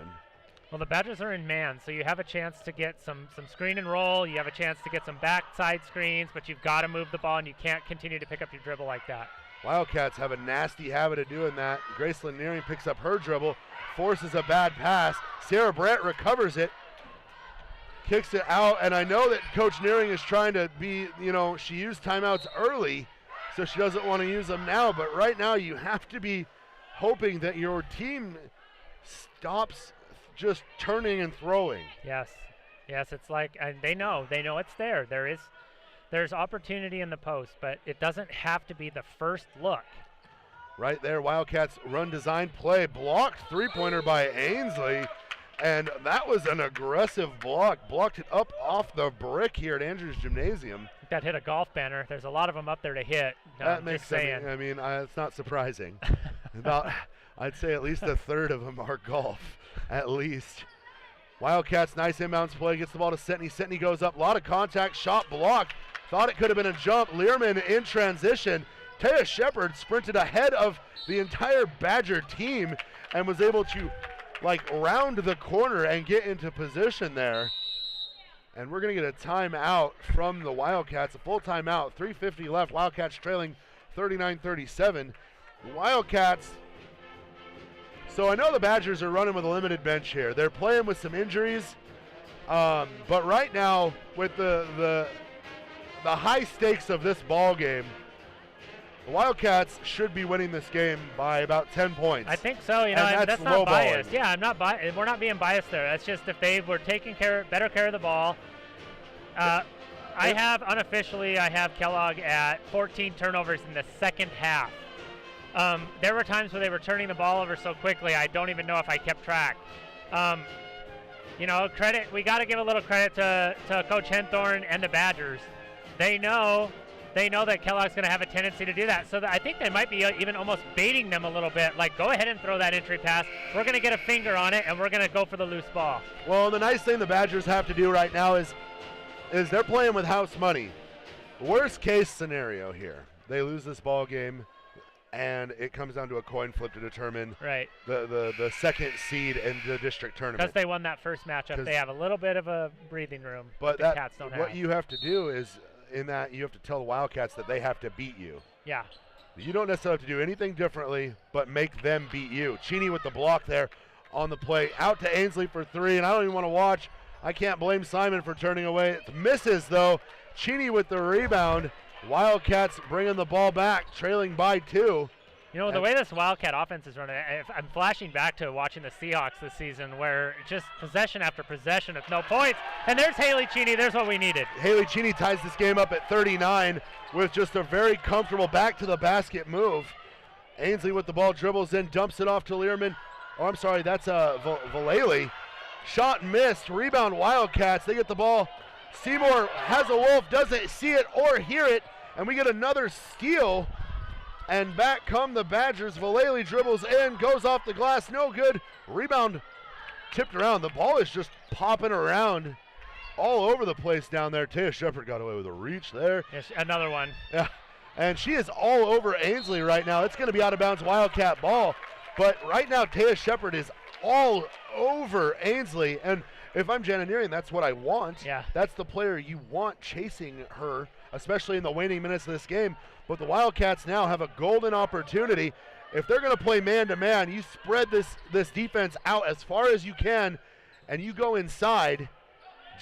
Speaker 3: Well, the Badgers are in man, so you have a chance to get some screen and roll. You have a chance to get some backside screens, but you've got to move the ball, and you can't continue to pick up your dribble like that.
Speaker 2: Wildcats have a nasty habit of doing that. Graceland Nearing picks up her dribble, forces a bad pass. Sarah Brandt recovers it, kicks it out, and I know that Coach Nearing is trying to be, she used timeouts early, so she doesn't want to use them now, but right now you have to be hoping that your team stops just turning and throwing.
Speaker 3: Yes, it's like, and they know it's there. There's opportunity in the post, but it doesn't have to be the first look.
Speaker 2: Right there, Wildcats run design play, blocked three-pointer by Ainsley, and that was an aggressive block. Blocked it up off the brick here at Andrews Gymnasium.
Speaker 3: That hit a golf banner. There's a lot of them up there to hit.
Speaker 2: That makes sense. I mean, it's not surprising. I'd say at least a third of them are golf, at least. Wildcats, nice inbounds play, gets the ball to Setney. Setney goes up, a lot of contact, shot blocked. Thought it could have been a jump. Learman in transition. Taya Shepard sprinted ahead of the entire Badger team and was able to round the corner and get into position there. And we're going to get a timeout from the Wildcats, a full timeout, 3:50 left. Wildcats trailing 39-37. Wildcats. So I know the Badgers are running with a limited bench here. They're playing with some injuries, but right now with the high stakes of this ball game, the Wildcats should be winning this game by about 10 points.
Speaker 3: I think so. And that's not biased. Yeah, we're not being biased there. That's just if they were taking better care of the ball. I have Kellogg at 14 turnovers in the second half. There were times where they were turning the ball over so quickly, I don't even know if I kept track. Credit. We got to give a little credit to Coach Henthorn and the Badgers. They know that Kellogg's going to have a tendency to do that. So I think they might be even almost baiting them a little bit. Like, go ahead and throw that entry pass. We're going to get a finger on it, and we're going to go for the loose ball.
Speaker 2: Well, the nice thing the Badgers have to do right now is they're playing with house money. Worst case scenario here, they lose this ball game, and it comes down to a coin flip to determine the second seed in the district tournament.
Speaker 3: Because they won that first matchup, they have a little bit of a breathing room.
Speaker 2: But
Speaker 3: the Cats don't
Speaker 2: what
Speaker 3: have.
Speaker 2: you have to do is, in that, you have to tell the Wildcats that they have to beat you.
Speaker 3: Yeah.
Speaker 2: You don't necessarily have to do anything differently, but make them beat you. Cheney with the block there on the play. Out to Ainsley for three, and I don't even want to watch. I can't blame Simon for turning away. It misses, though. Cheney with the rebound. Wildcats bringing the ball back, trailing by 2.
Speaker 3: The way this Wildcat offense is running, I'm flashing back to watching the Seahawks this season where just possession after possession with no points. And there's Haley Cheney. There's what we needed.
Speaker 2: Haley Cheney ties this game up at 39 with just a very comfortable back-to-the-basket move. Ainsley with the ball, dribbles in, dumps it off to Learman. Oh, I'm sorry, that's Vallely. Shot missed. Rebound Wildcats. They get the ball. Seymour has a wolf, doesn't see it or hear it, and we get another steal. And back come the Badgers. Vallely dribbles in, goes off the glass, no good. Rebound tipped around. The ball is just popping around all over the place down there. Taya Shepard got away with a reach there.
Speaker 3: Yes, another one.
Speaker 2: Yeah, and she is all over Ainsley right now. It's going to be out of bounds Wildcat ball. But right now, Taya Shepard is all over Ainsley. And if I'm Jana Nearing, that's what I want.
Speaker 3: Yeah.
Speaker 2: That's the player you want chasing her, especially in the waning minutes of this game. But the Wildcats now have a golden opportunity. If they're going to play man-to-man, you spread this defense out as far as you can, and you go inside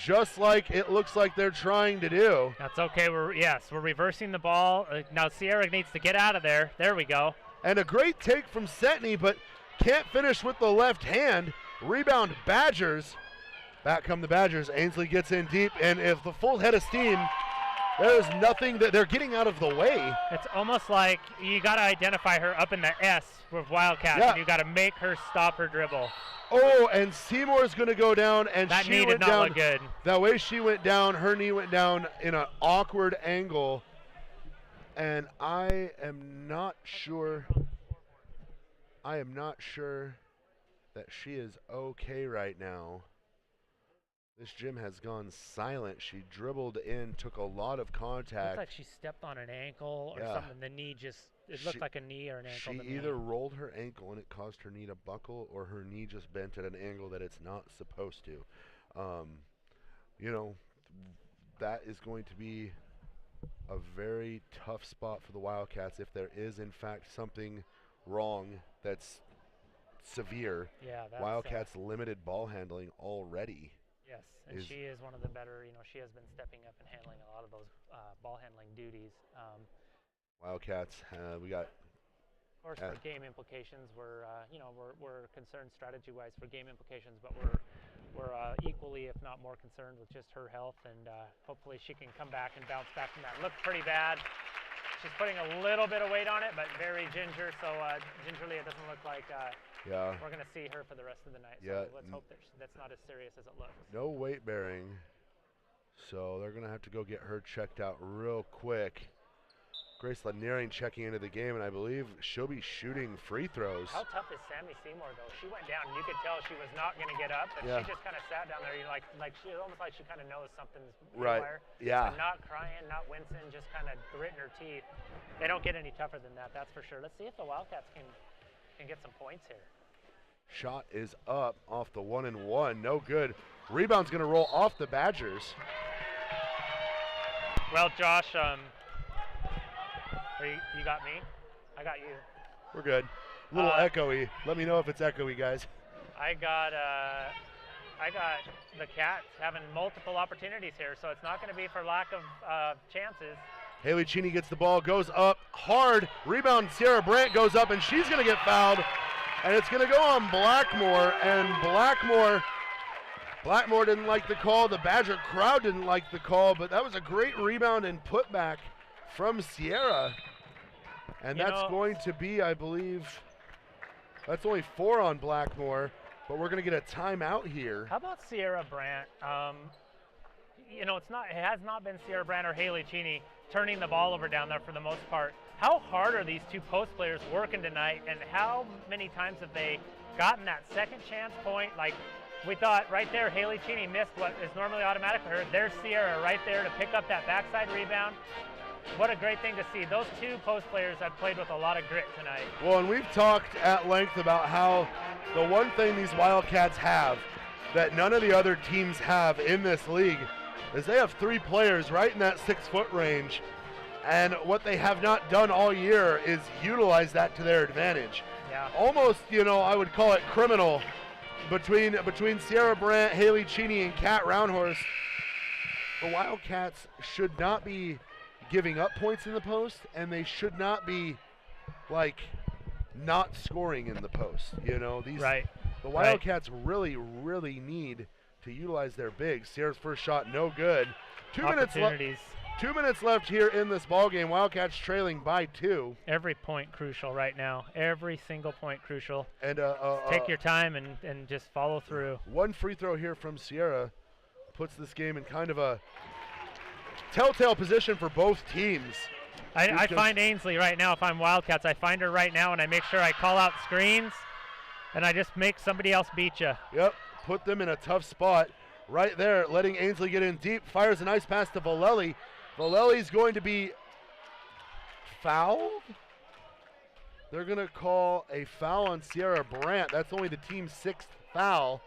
Speaker 2: just like it looks like they're trying to do.
Speaker 3: That's okay. We're reversing the ball. Now Sierra needs to get out of there. There we go.
Speaker 2: And a great take from Setney, but Can't finish with the left hand. Rebound Badgers. Back come the Badgers. Ainsley gets in deep, and if the full head of steam, there's nothing that they're getting out of the way.
Speaker 3: It's almost like you got to identify her up in the S with Wildcats,
Speaker 2: Yeah.
Speaker 3: and you got to make her stop her dribble.
Speaker 2: Oh, and Seymour's going to go down, and
Speaker 3: That
Speaker 2: she
Speaker 3: knee
Speaker 2: went
Speaker 3: did not
Speaker 2: down.
Speaker 3: look good.
Speaker 2: That way she went down, her knee went down in an awkward angle, and I am not sure that she is okay right now. This gym has gone silent. She dribbled in, took a lot of
Speaker 3: It
Speaker 2: contact.
Speaker 3: looked like she stepped on an ankle or
Speaker 2: Yeah.
Speaker 3: something. The knee it looked like a knee or an ankle.
Speaker 2: She
Speaker 3: to me.
Speaker 2: either rolled her ankle and it caused her knee to buckle, or her knee just bent at an angle that it's not supposed to. You know, that is going to be a very tough spot for the Wildcats if there is, in fact, something wrong that's severe.
Speaker 3: Yeah, that's,
Speaker 2: Wildcats limited ball handling already.
Speaker 3: Yes, and she is one of the better. She has been stepping up and handling a lot of those ball handling duties.
Speaker 2: Wildcats, we got.
Speaker 3: Of course, for game implications, we're concerned strategy-wise for game implications, but we're equally, if not more, concerned with just her health, and hopefully she can come back and bounce back from that. Looked pretty bad. She's putting a little bit of weight on it, but very ginger, so gingerly it doesn't look like
Speaker 2: Yeah.
Speaker 3: we're going to see her for the rest of the night. So
Speaker 2: Yeah.
Speaker 3: let's hope that's not as serious as it looks.
Speaker 2: No weight bearing, so they're going to have to go get her checked out real quick. Grace Laniering checking into the game, and I believe she'll be shooting free throws.
Speaker 3: How tough is Sammy Seymour, though? She went down, and you could tell she was not going to get up, and
Speaker 2: Yeah.
Speaker 3: she just kind of sat down there. Almost like she kind of knows something's
Speaker 2: Right.
Speaker 3: haywire.
Speaker 2: Yeah.
Speaker 3: But not crying, not wincing, just kind of gritting her teeth. They don't get any tougher than that, that's for sure. Let's see if the Wildcats can get some points here.
Speaker 2: Shot is up off the 1-and-1. No good. Rebound's going to roll off the Badgers.
Speaker 3: Well, Josh, you got me? I got you.
Speaker 2: We're good. A little echoey. Let me know if it's echoey, guys.
Speaker 3: I got the Cats having multiple opportunities here, so it's not going to be for lack of chances.
Speaker 2: Haley Cheney gets the ball, goes up hard. Rebound, Sierra Brandt goes up, and she's going to get fouled. And it's going to go on Blackmore, and Blackmore didn't like the call. The Badger crowd didn't like the call, but that was a great rebound and putback from Sierra. And that's going to be, I believe, that's only 4 on Blackmore, but we're going to get a timeout here.
Speaker 3: How about Sierra Brandt? It has not been Sierra Brandt or Haley Cheney turning the ball over down there for the most part. How hard are these two post players working tonight, and how many times have they gotten that second chance point? Like we thought right there, Haley Cheney missed what is normally automatic for her. There's Sierra right there to pick up that backside rebound. What a great thing to see. Those two post players have played with a lot of grit tonight.
Speaker 2: Well, and we've talked at length about how the one thing these Wildcats have that none of the other teams have in this league is they have 3 players right in that 6-foot range. And what they have not done all year is utilize that to their advantage.
Speaker 3: Yeah.
Speaker 2: Almost, I would call it criminal between Sierra Brandt, Haley Cheney, and Kat Roundhorse. The Wildcats should not be giving up points in the post, and they should not be not scoring in the post.
Speaker 3: Right.
Speaker 2: The Wildcats really, really need to utilize their bigs. Sierra's first shot, no good. 2 minutes left. 2 minutes left here in this ball game. Wildcats trailing by 2.
Speaker 3: Every point crucial right now. Every single point crucial.
Speaker 2: And
Speaker 3: take your time and just follow through.
Speaker 2: One free throw here from Sierra puts this game in kind of a telltale position for both teams.
Speaker 3: I find Ainsley right now, if I'm Wildcats, I find her right now and I make sure I call out screens and I just make somebody else beat you.
Speaker 2: Yep, put them in a tough spot right there, letting Ainsley get in deep, fires a nice pass to Valelli. Valelli's going to be fouled. They're going to call a foul on Sierra Brandt. That's only the team's 6th foul.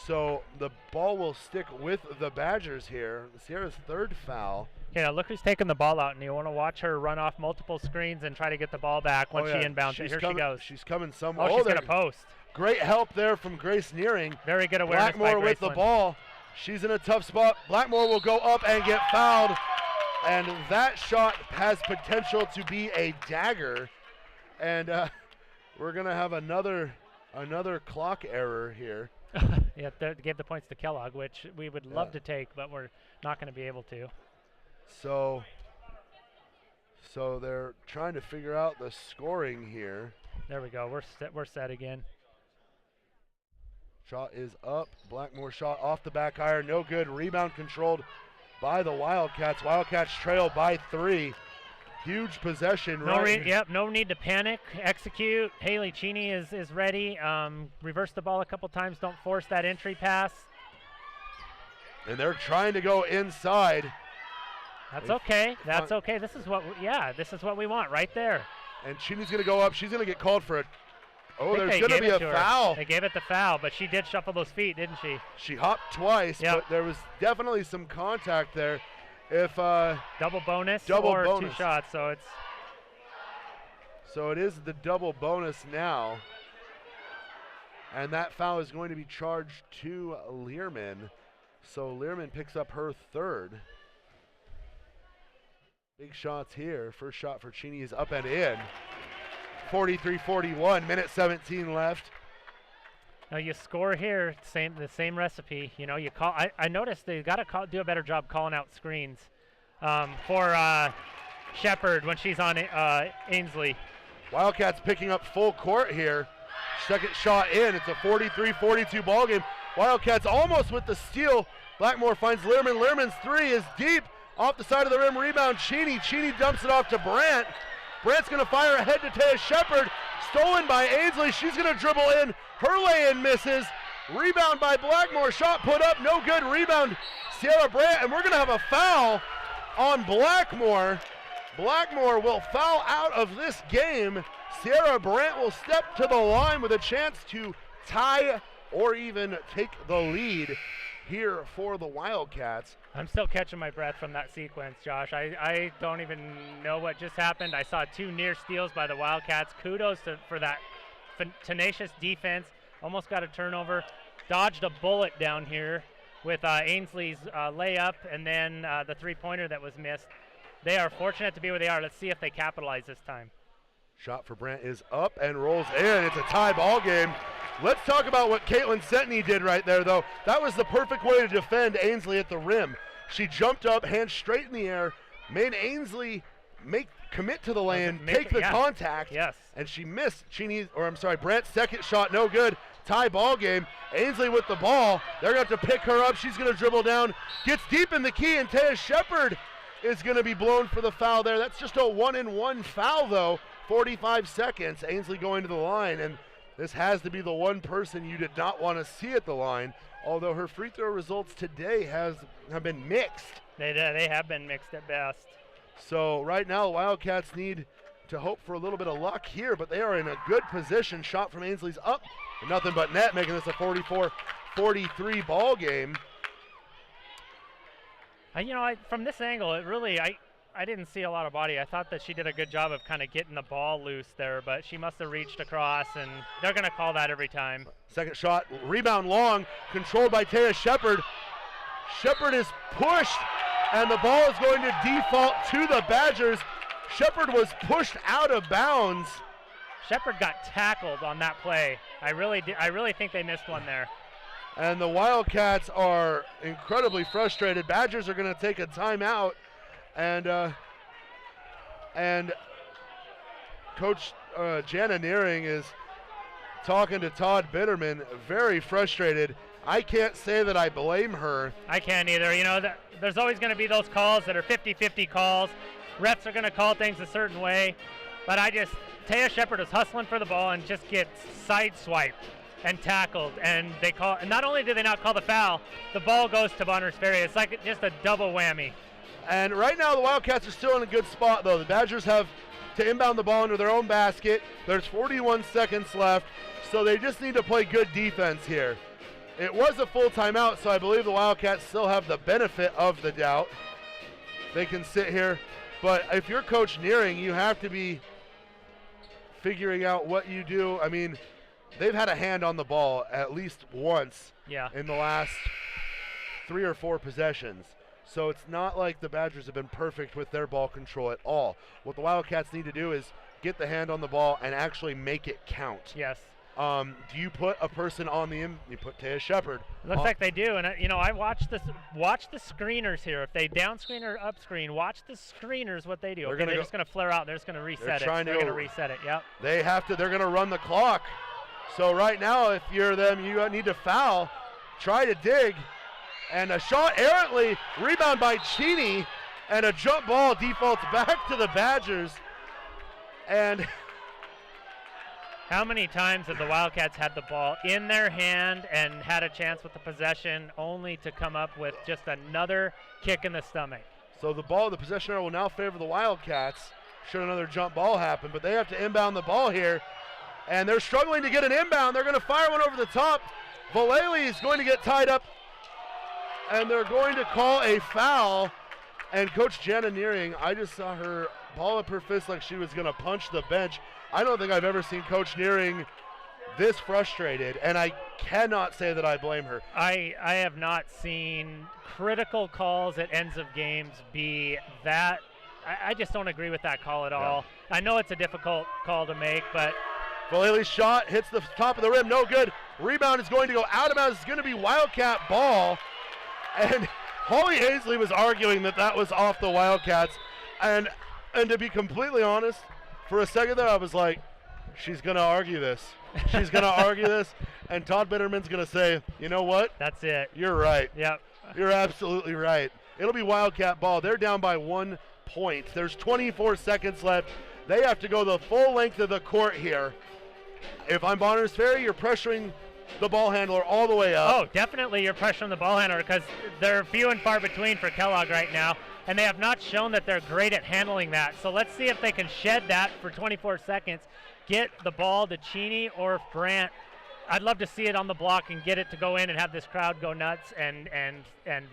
Speaker 2: So the ball will stick with the Badgers here. Sierra's 3rd foul.
Speaker 3: Yeah, look who's taking the ball out, and you want to watch her run off multiple screens and try to get the ball back once she inbounds it. Here she goes.
Speaker 2: She's coming somewhere.
Speaker 3: Oh, she's going to post.
Speaker 2: Great help there from Grace Nearing.
Speaker 3: Very good awareness
Speaker 2: Blackmore
Speaker 3: by
Speaker 2: with the
Speaker 3: Graceland.
Speaker 2: ball. She's in a tough spot. Blackmore will go up and get fouled. And that shot has potential to be a dagger. And we're going to have another Another clock error here.
Speaker 3: Yeah, they gave the points to Kellogg, which we would love to take, but we're not going to be able to.
Speaker 2: So they're trying to figure out the scoring here.
Speaker 3: There we go. We're set again.
Speaker 2: Shot is up. Blackmore shot off the back iron. No good. Rebound controlled by the Wildcats. Wildcats trail by 3. Huge possession.
Speaker 3: No need to panic. Execute. Haley Cheney is ready. Reverse the ball a couple times. Don't force that entry pass.
Speaker 2: And they're trying to go inside.
Speaker 3: That's okay. That's okay. This is what we want right there.
Speaker 2: And Cheney's going to go up. She's going to get called for a. Oh, there's going to be a foul.
Speaker 3: They gave it the foul, but she did shuffle those feet, didn't she?
Speaker 2: She hopped twice, but there was definitely some contact there. If
Speaker 3: double bonus
Speaker 2: double
Speaker 3: or
Speaker 2: bonus.
Speaker 3: 2 shots,
Speaker 2: so it is the double bonus now. And that foul is going to be charged to Learman. So Learman picks up her 3rd. Big shots here. First shot for Cheney is up and in. 43-41, minute 17 left.
Speaker 3: Now you score here, the same recipe. You know, you call. I noticed they got to do a better job calling out screens for Shepard when she's on Ainsley.
Speaker 2: Wildcats picking up full court here. Second shot in. It's a 43-42 ball game. Wildcats almost with the steal. Blackmore finds Learman. Learman's 3 is deep off the side of the rim. Rebound Cheney. Cheney dumps it off to Brandt. Brandt's going to fire ahead to Taya Shepard. Stolen by Ainsley. She's going to dribble in. Her lay-in misses. Rebound by Blackmore. Shot put up. No good. Rebound Sierra Brandt. And we're going to have a foul on Blackmore. Blackmore will foul out of this game. Sierra Brandt will step to the line with a chance to tie or even take the lead here for the Wildcats.
Speaker 3: I'm still catching my breath from that sequence, Josh. I don't even know what just happened. I saw 2 near steals by the Wildcats. Kudos for that tenacious defense. Almost got a turnover. Dodged a bullet down here with Ainsley's layup and then the 3-pointer that was missed. They are fortunate to be where they are. Let's see if they capitalize this time.
Speaker 2: Shot for Brandt is up and rolls in. It's a tie ball game. Let's talk about what Caitlin Sentney did right there, though. That was the perfect way to defend Ainsley at the rim. She jumped up, hands straight in the air, made Ainsley commit to the lane, take the contact, and she missed Brandt's second shot, no good. Tie ball game. Ainsley with the ball. They're going to have to pick her up. She's going to dribble down, gets deep in the key, and Taya Shepard is going to be blown for the foul there. That's just a 1-and-1 foul, though. 45 seconds. Ainsley going to the line, and this has to be the one person you did not want to see at the line, although her free throw results today have been mixed.
Speaker 3: They have been mixed at best.
Speaker 2: So right now the Wildcats need to hope for a little bit of luck here, but they are in a good position. Shot from Ainsley's up, nothing but net, making this a 44-43 ball game.
Speaker 3: From this angle, I didn't see a lot of body. I thought that she did a good job of kind of getting the ball loose there, but she must have reached across, and they're going to call that every time.
Speaker 2: Second shot, rebound long, controlled by Taya Shepard. Shepard is pushed, and the ball is going to default to the Badgers. Shepard was pushed out of bounds.
Speaker 3: Shepard got tackled on that play. I really think they missed one there.
Speaker 2: And the Wildcats are incredibly frustrated. Badgers are going to take a timeout. And Coach Jana Nearing is talking to Todd Bitterman, very frustrated. I can't say that I blame her.
Speaker 3: I can't either. There's always going to be those calls that are 50-50 calls. Refs are going to call things a certain way. But Taya Shepard was hustling for the ball and just gets sideswiped and tackled. And not only did they not call the foul, the ball goes to Ferry. It's like just a double whammy.
Speaker 2: And right now the Wildcats are still in a good spot, though. The Badgers have to inbound the ball into their own basket. There's 41 seconds left, so they just need to play good defense here. It was a full timeout, so I believe the Wildcats still have the benefit of the doubt. They can sit here, but if you're Coach Nearing, you have to be figuring out what you do. I mean, they've had a hand on the ball at least once in the last 3 or 4 possessions. So it's not like the Badgers have been perfect with their ball control at all. What the Wildcats need to do is get the hand on the ball and actually make it count.
Speaker 3: Yes.
Speaker 2: Do you put a person on the you put Taya Shepard?
Speaker 3: Looks like they do, and I watch the screeners here. If they down screen or up screen, watch the screeners what they do. They're just going to flare out. They're just going to reset it. They're going to reset it. Yep.
Speaker 2: They're going to run the clock. So right now, if you're them, you need to foul, try to dig, and a shot errantly, rebound by Cheney, and a jump ball defaults back to the Badgers, and.
Speaker 3: How many times have the Wildcats had the ball in their hand and had a chance with the possession only to come up with just another kick in the stomach?
Speaker 2: So the possession arrow will now favor the Wildcats should another jump ball happen, but they have to inbound the ball here, and they're struggling to get an inbound. They're going to fire one over the top. Vallely is going to get tied up, and they're going to call a foul, and Coach Jana Nearing, I just saw her ball up her fist like she was going to punch the bench. I don't think I've ever seen Coach Nearing this frustrated, and I cannot say that I blame her.
Speaker 3: I have not seen critical calls at ends of games be that. I just don't agree with that call at all. I know it's a difficult call to make, but.
Speaker 2: Vallely's shot hits the top of the rim, no good. Rebound is going to go out of bounds. It's going to be Wildcat ball, and Holly Ainsley was arguing that was off the Wildcats, and to be completely honest, for a second there, I was like, she's going to argue this. She's going to argue this, and Todd Bitterman's going to say, you know what?
Speaker 3: That's it.
Speaker 2: You're right.
Speaker 3: Yep.
Speaker 2: You're absolutely right. It'll be Wildcat ball. They're down by 1 point. There's 24 seconds left. They have to go the full length of the court here. If I'm Bonners Ferry, you're pressuring the ball handler all the way up.
Speaker 3: Oh, definitely you're pressuring the ball handler because they're few and far between for Kellogg right now. And they have not shown that they're great at handling that. So let's see if they can shed that for 24 seconds, get the ball to Cheney or Brandt. I'd love to see it on the block and get it to go in and have this crowd go nuts and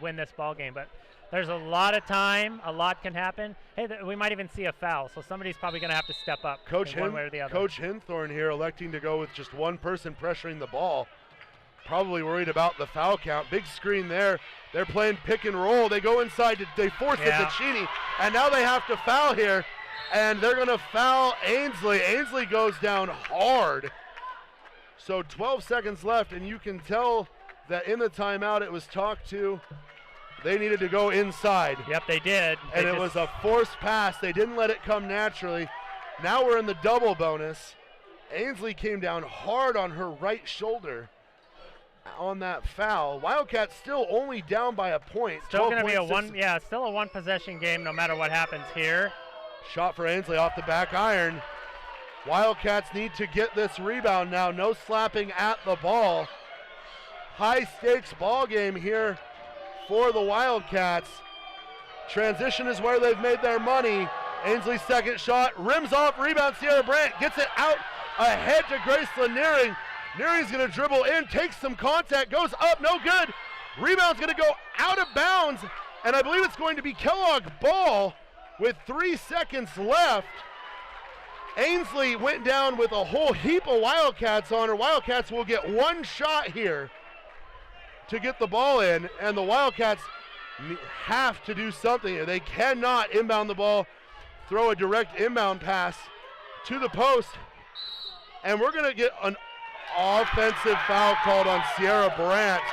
Speaker 3: win this ball game. But there's a lot of time. A lot can happen. Hey, we might even see a foul. So somebody's probably going to have to step up one way or the other.
Speaker 2: Coach Hinthorn here electing to go with just one person pressuring the ball. Probably worried about the foul count. Big screen there. They're playing pick and roll. They go inside. They force it to Cheney. And now they have to foul here. And they're going to foul Ainsley. Ainsley goes down hard. So 12 seconds left. And you can tell that in the timeout it was talked to. They needed to go inside.
Speaker 3: Yep, they did.
Speaker 2: And it was a forced pass. They didn't let it come naturally. Now we're in the double bonus. Ainsley came down hard on her right shoulder on that foul. Wildcats still only down by a point.
Speaker 3: Still going to be still a one possession game no matter what happens here.
Speaker 2: Shot for Ainsley off the back iron. Wildcats need to get this rebound now. No slapping at the ball. High stakes ball game here for the Wildcats. Transition is where they've made their money. Ainsley's second shot, rims off, rebound, Sierra Brandt gets it out ahead to Graceland Nearing. Nearing's going to dribble in, takes some contact, goes up, no good. Rebound's going to go out of bounds, and I believe it's going to be Kellogg ball with 3 seconds left. Ainsley went down with a whole heap of Wildcats on her. Wildcats will get one shot here to get the ball in, and the Wildcats have to do something here. They cannot inbound the ball, throw a direct inbound pass to the post, and we're going to get an offensive foul called on Sierra Brandt.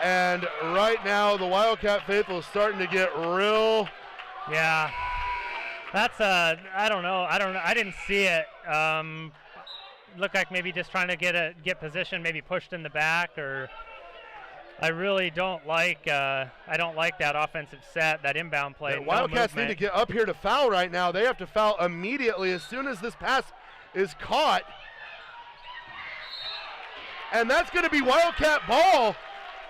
Speaker 2: And right now the Wildcat faithful is starting to get real.
Speaker 3: Yeah, that's I don't know. I didn't see it. Looked like maybe just trying to get position, maybe pushed in the back, or I really don't like I don't like that offensive set, that inbound play.
Speaker 2: The Wildcats need to get up here to foul right now. They have to foul immediately as soon as this pass is caught. And that's going to be Wildcat ball,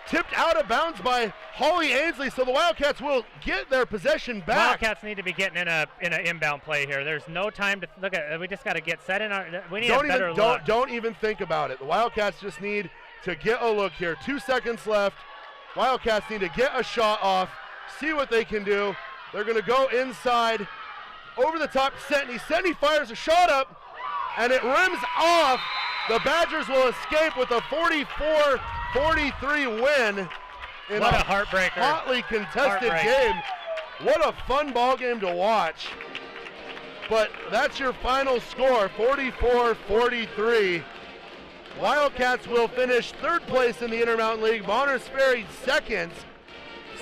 Speaker 2: tipped out of bounds by Holly Ainsley, so the Wildcats will get their possession back.
Speaker 3: Wildcats need to be getting in an inbound play here. There's no time to look at. We just got to get set in our. We need a better look.
Speaker 2: Don't even think about it. The Wildcats just need to get a look here. 2 seconds left. Wildcats need to get a shot off, see what they can do. They're going to go inside, over the top to Sentney. Sentney fires a shot up, and it rims off. The Badgers will escape with a 44-43 win in
Speaker 3: what a heartbreaker.
Speaker 2: Hotly contested game. What a fun ball game to watch. But that's your final score, 44-43. Wildcats will finish third place in the Intermountain League. Bonners Ferry second.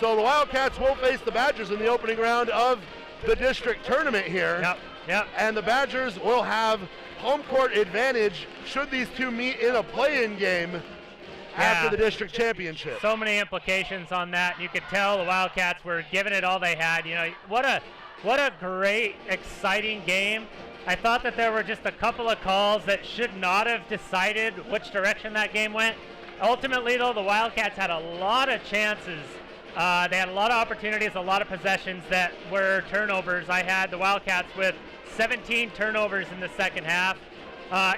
Speaker 2: So the Wildcats will face the Badgers in the opening round of the district tournament here.
Speaker 3: Yep.
Speaker 2: And the Badgers will have home court advantage should these two meet in a play-in game after the district championship.
Speaker 3: So many implications on that. You could tell the Wildcats were giving it all they had. You know, what a great, exciting game. I thought that there were just a couple of calls that should not have decided which direction that game went. Ultimately, though, the Wildcats had a lot of chances. They had a lot of opportunities, a lot of possessions that were turnovers. I had the Wildcats with 17 turnovers in the second half.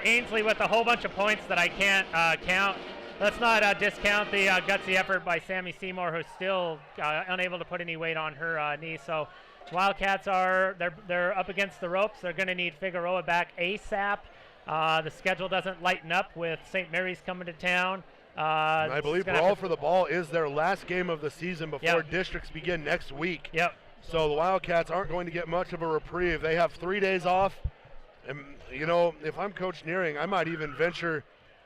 Speaker 3: Ainsley with a whole bunch of points that I can't count. Let's not discount the gutsy effort by Sammy Seymour, who's still unable to put any weight on her knee. So Wildcats they're up against the ropes. They're going to need Figueroa back ASAP. The schedule doesn't lighten up with St. Mary's coming to town.
Speaker 2: I believe Brawl for the Ball is their last game of the season before districts begin next week.
Speaker 3: Yep.
Speaker 2: So the Wildcats aren't going to get much of a reprieve. They have 3 days off. And, you know, if I'm Coach Nearing, I might even venture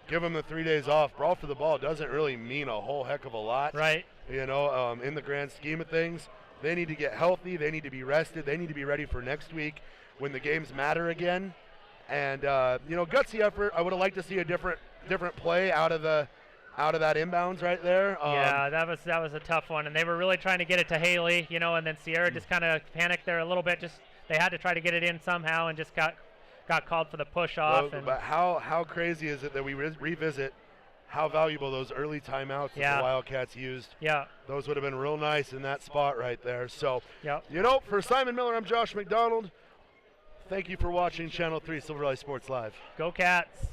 Speaker 2: give them the 3 days off. Brawl for the Ball doesn't really mean a whole heck of a lot.
Speaker 3: Right.
Speaker 2: You know, in the grand scheme of things. They need to get healthy. They need to be rested. They need to be ready for next week when the games matter again. And, you know, gutsy effort. I would have liked to see a different play out of that inbounds right there.
Speaker 3: Yeah, that was a tough one, and they were really trying to get it to Haley, you know, and then Sierra just kind of panicked there a little bit. Just they had to try to get it in somehow, and just got called for the push off.
Speaker 2: But how crazy is it that we revisit how valuable those early timeouts that the Wildcats used?
Speaker 3: Yeah,
Speaker 2: those would have been real nice in that spot right there. So,
Speaker 3: you
Speaker 2: know, for Simon Miller, I'm Josh McDonald. Thank you for watching Channel 3 Silver Valley Sports Live.
Speaker 3: Go Cats.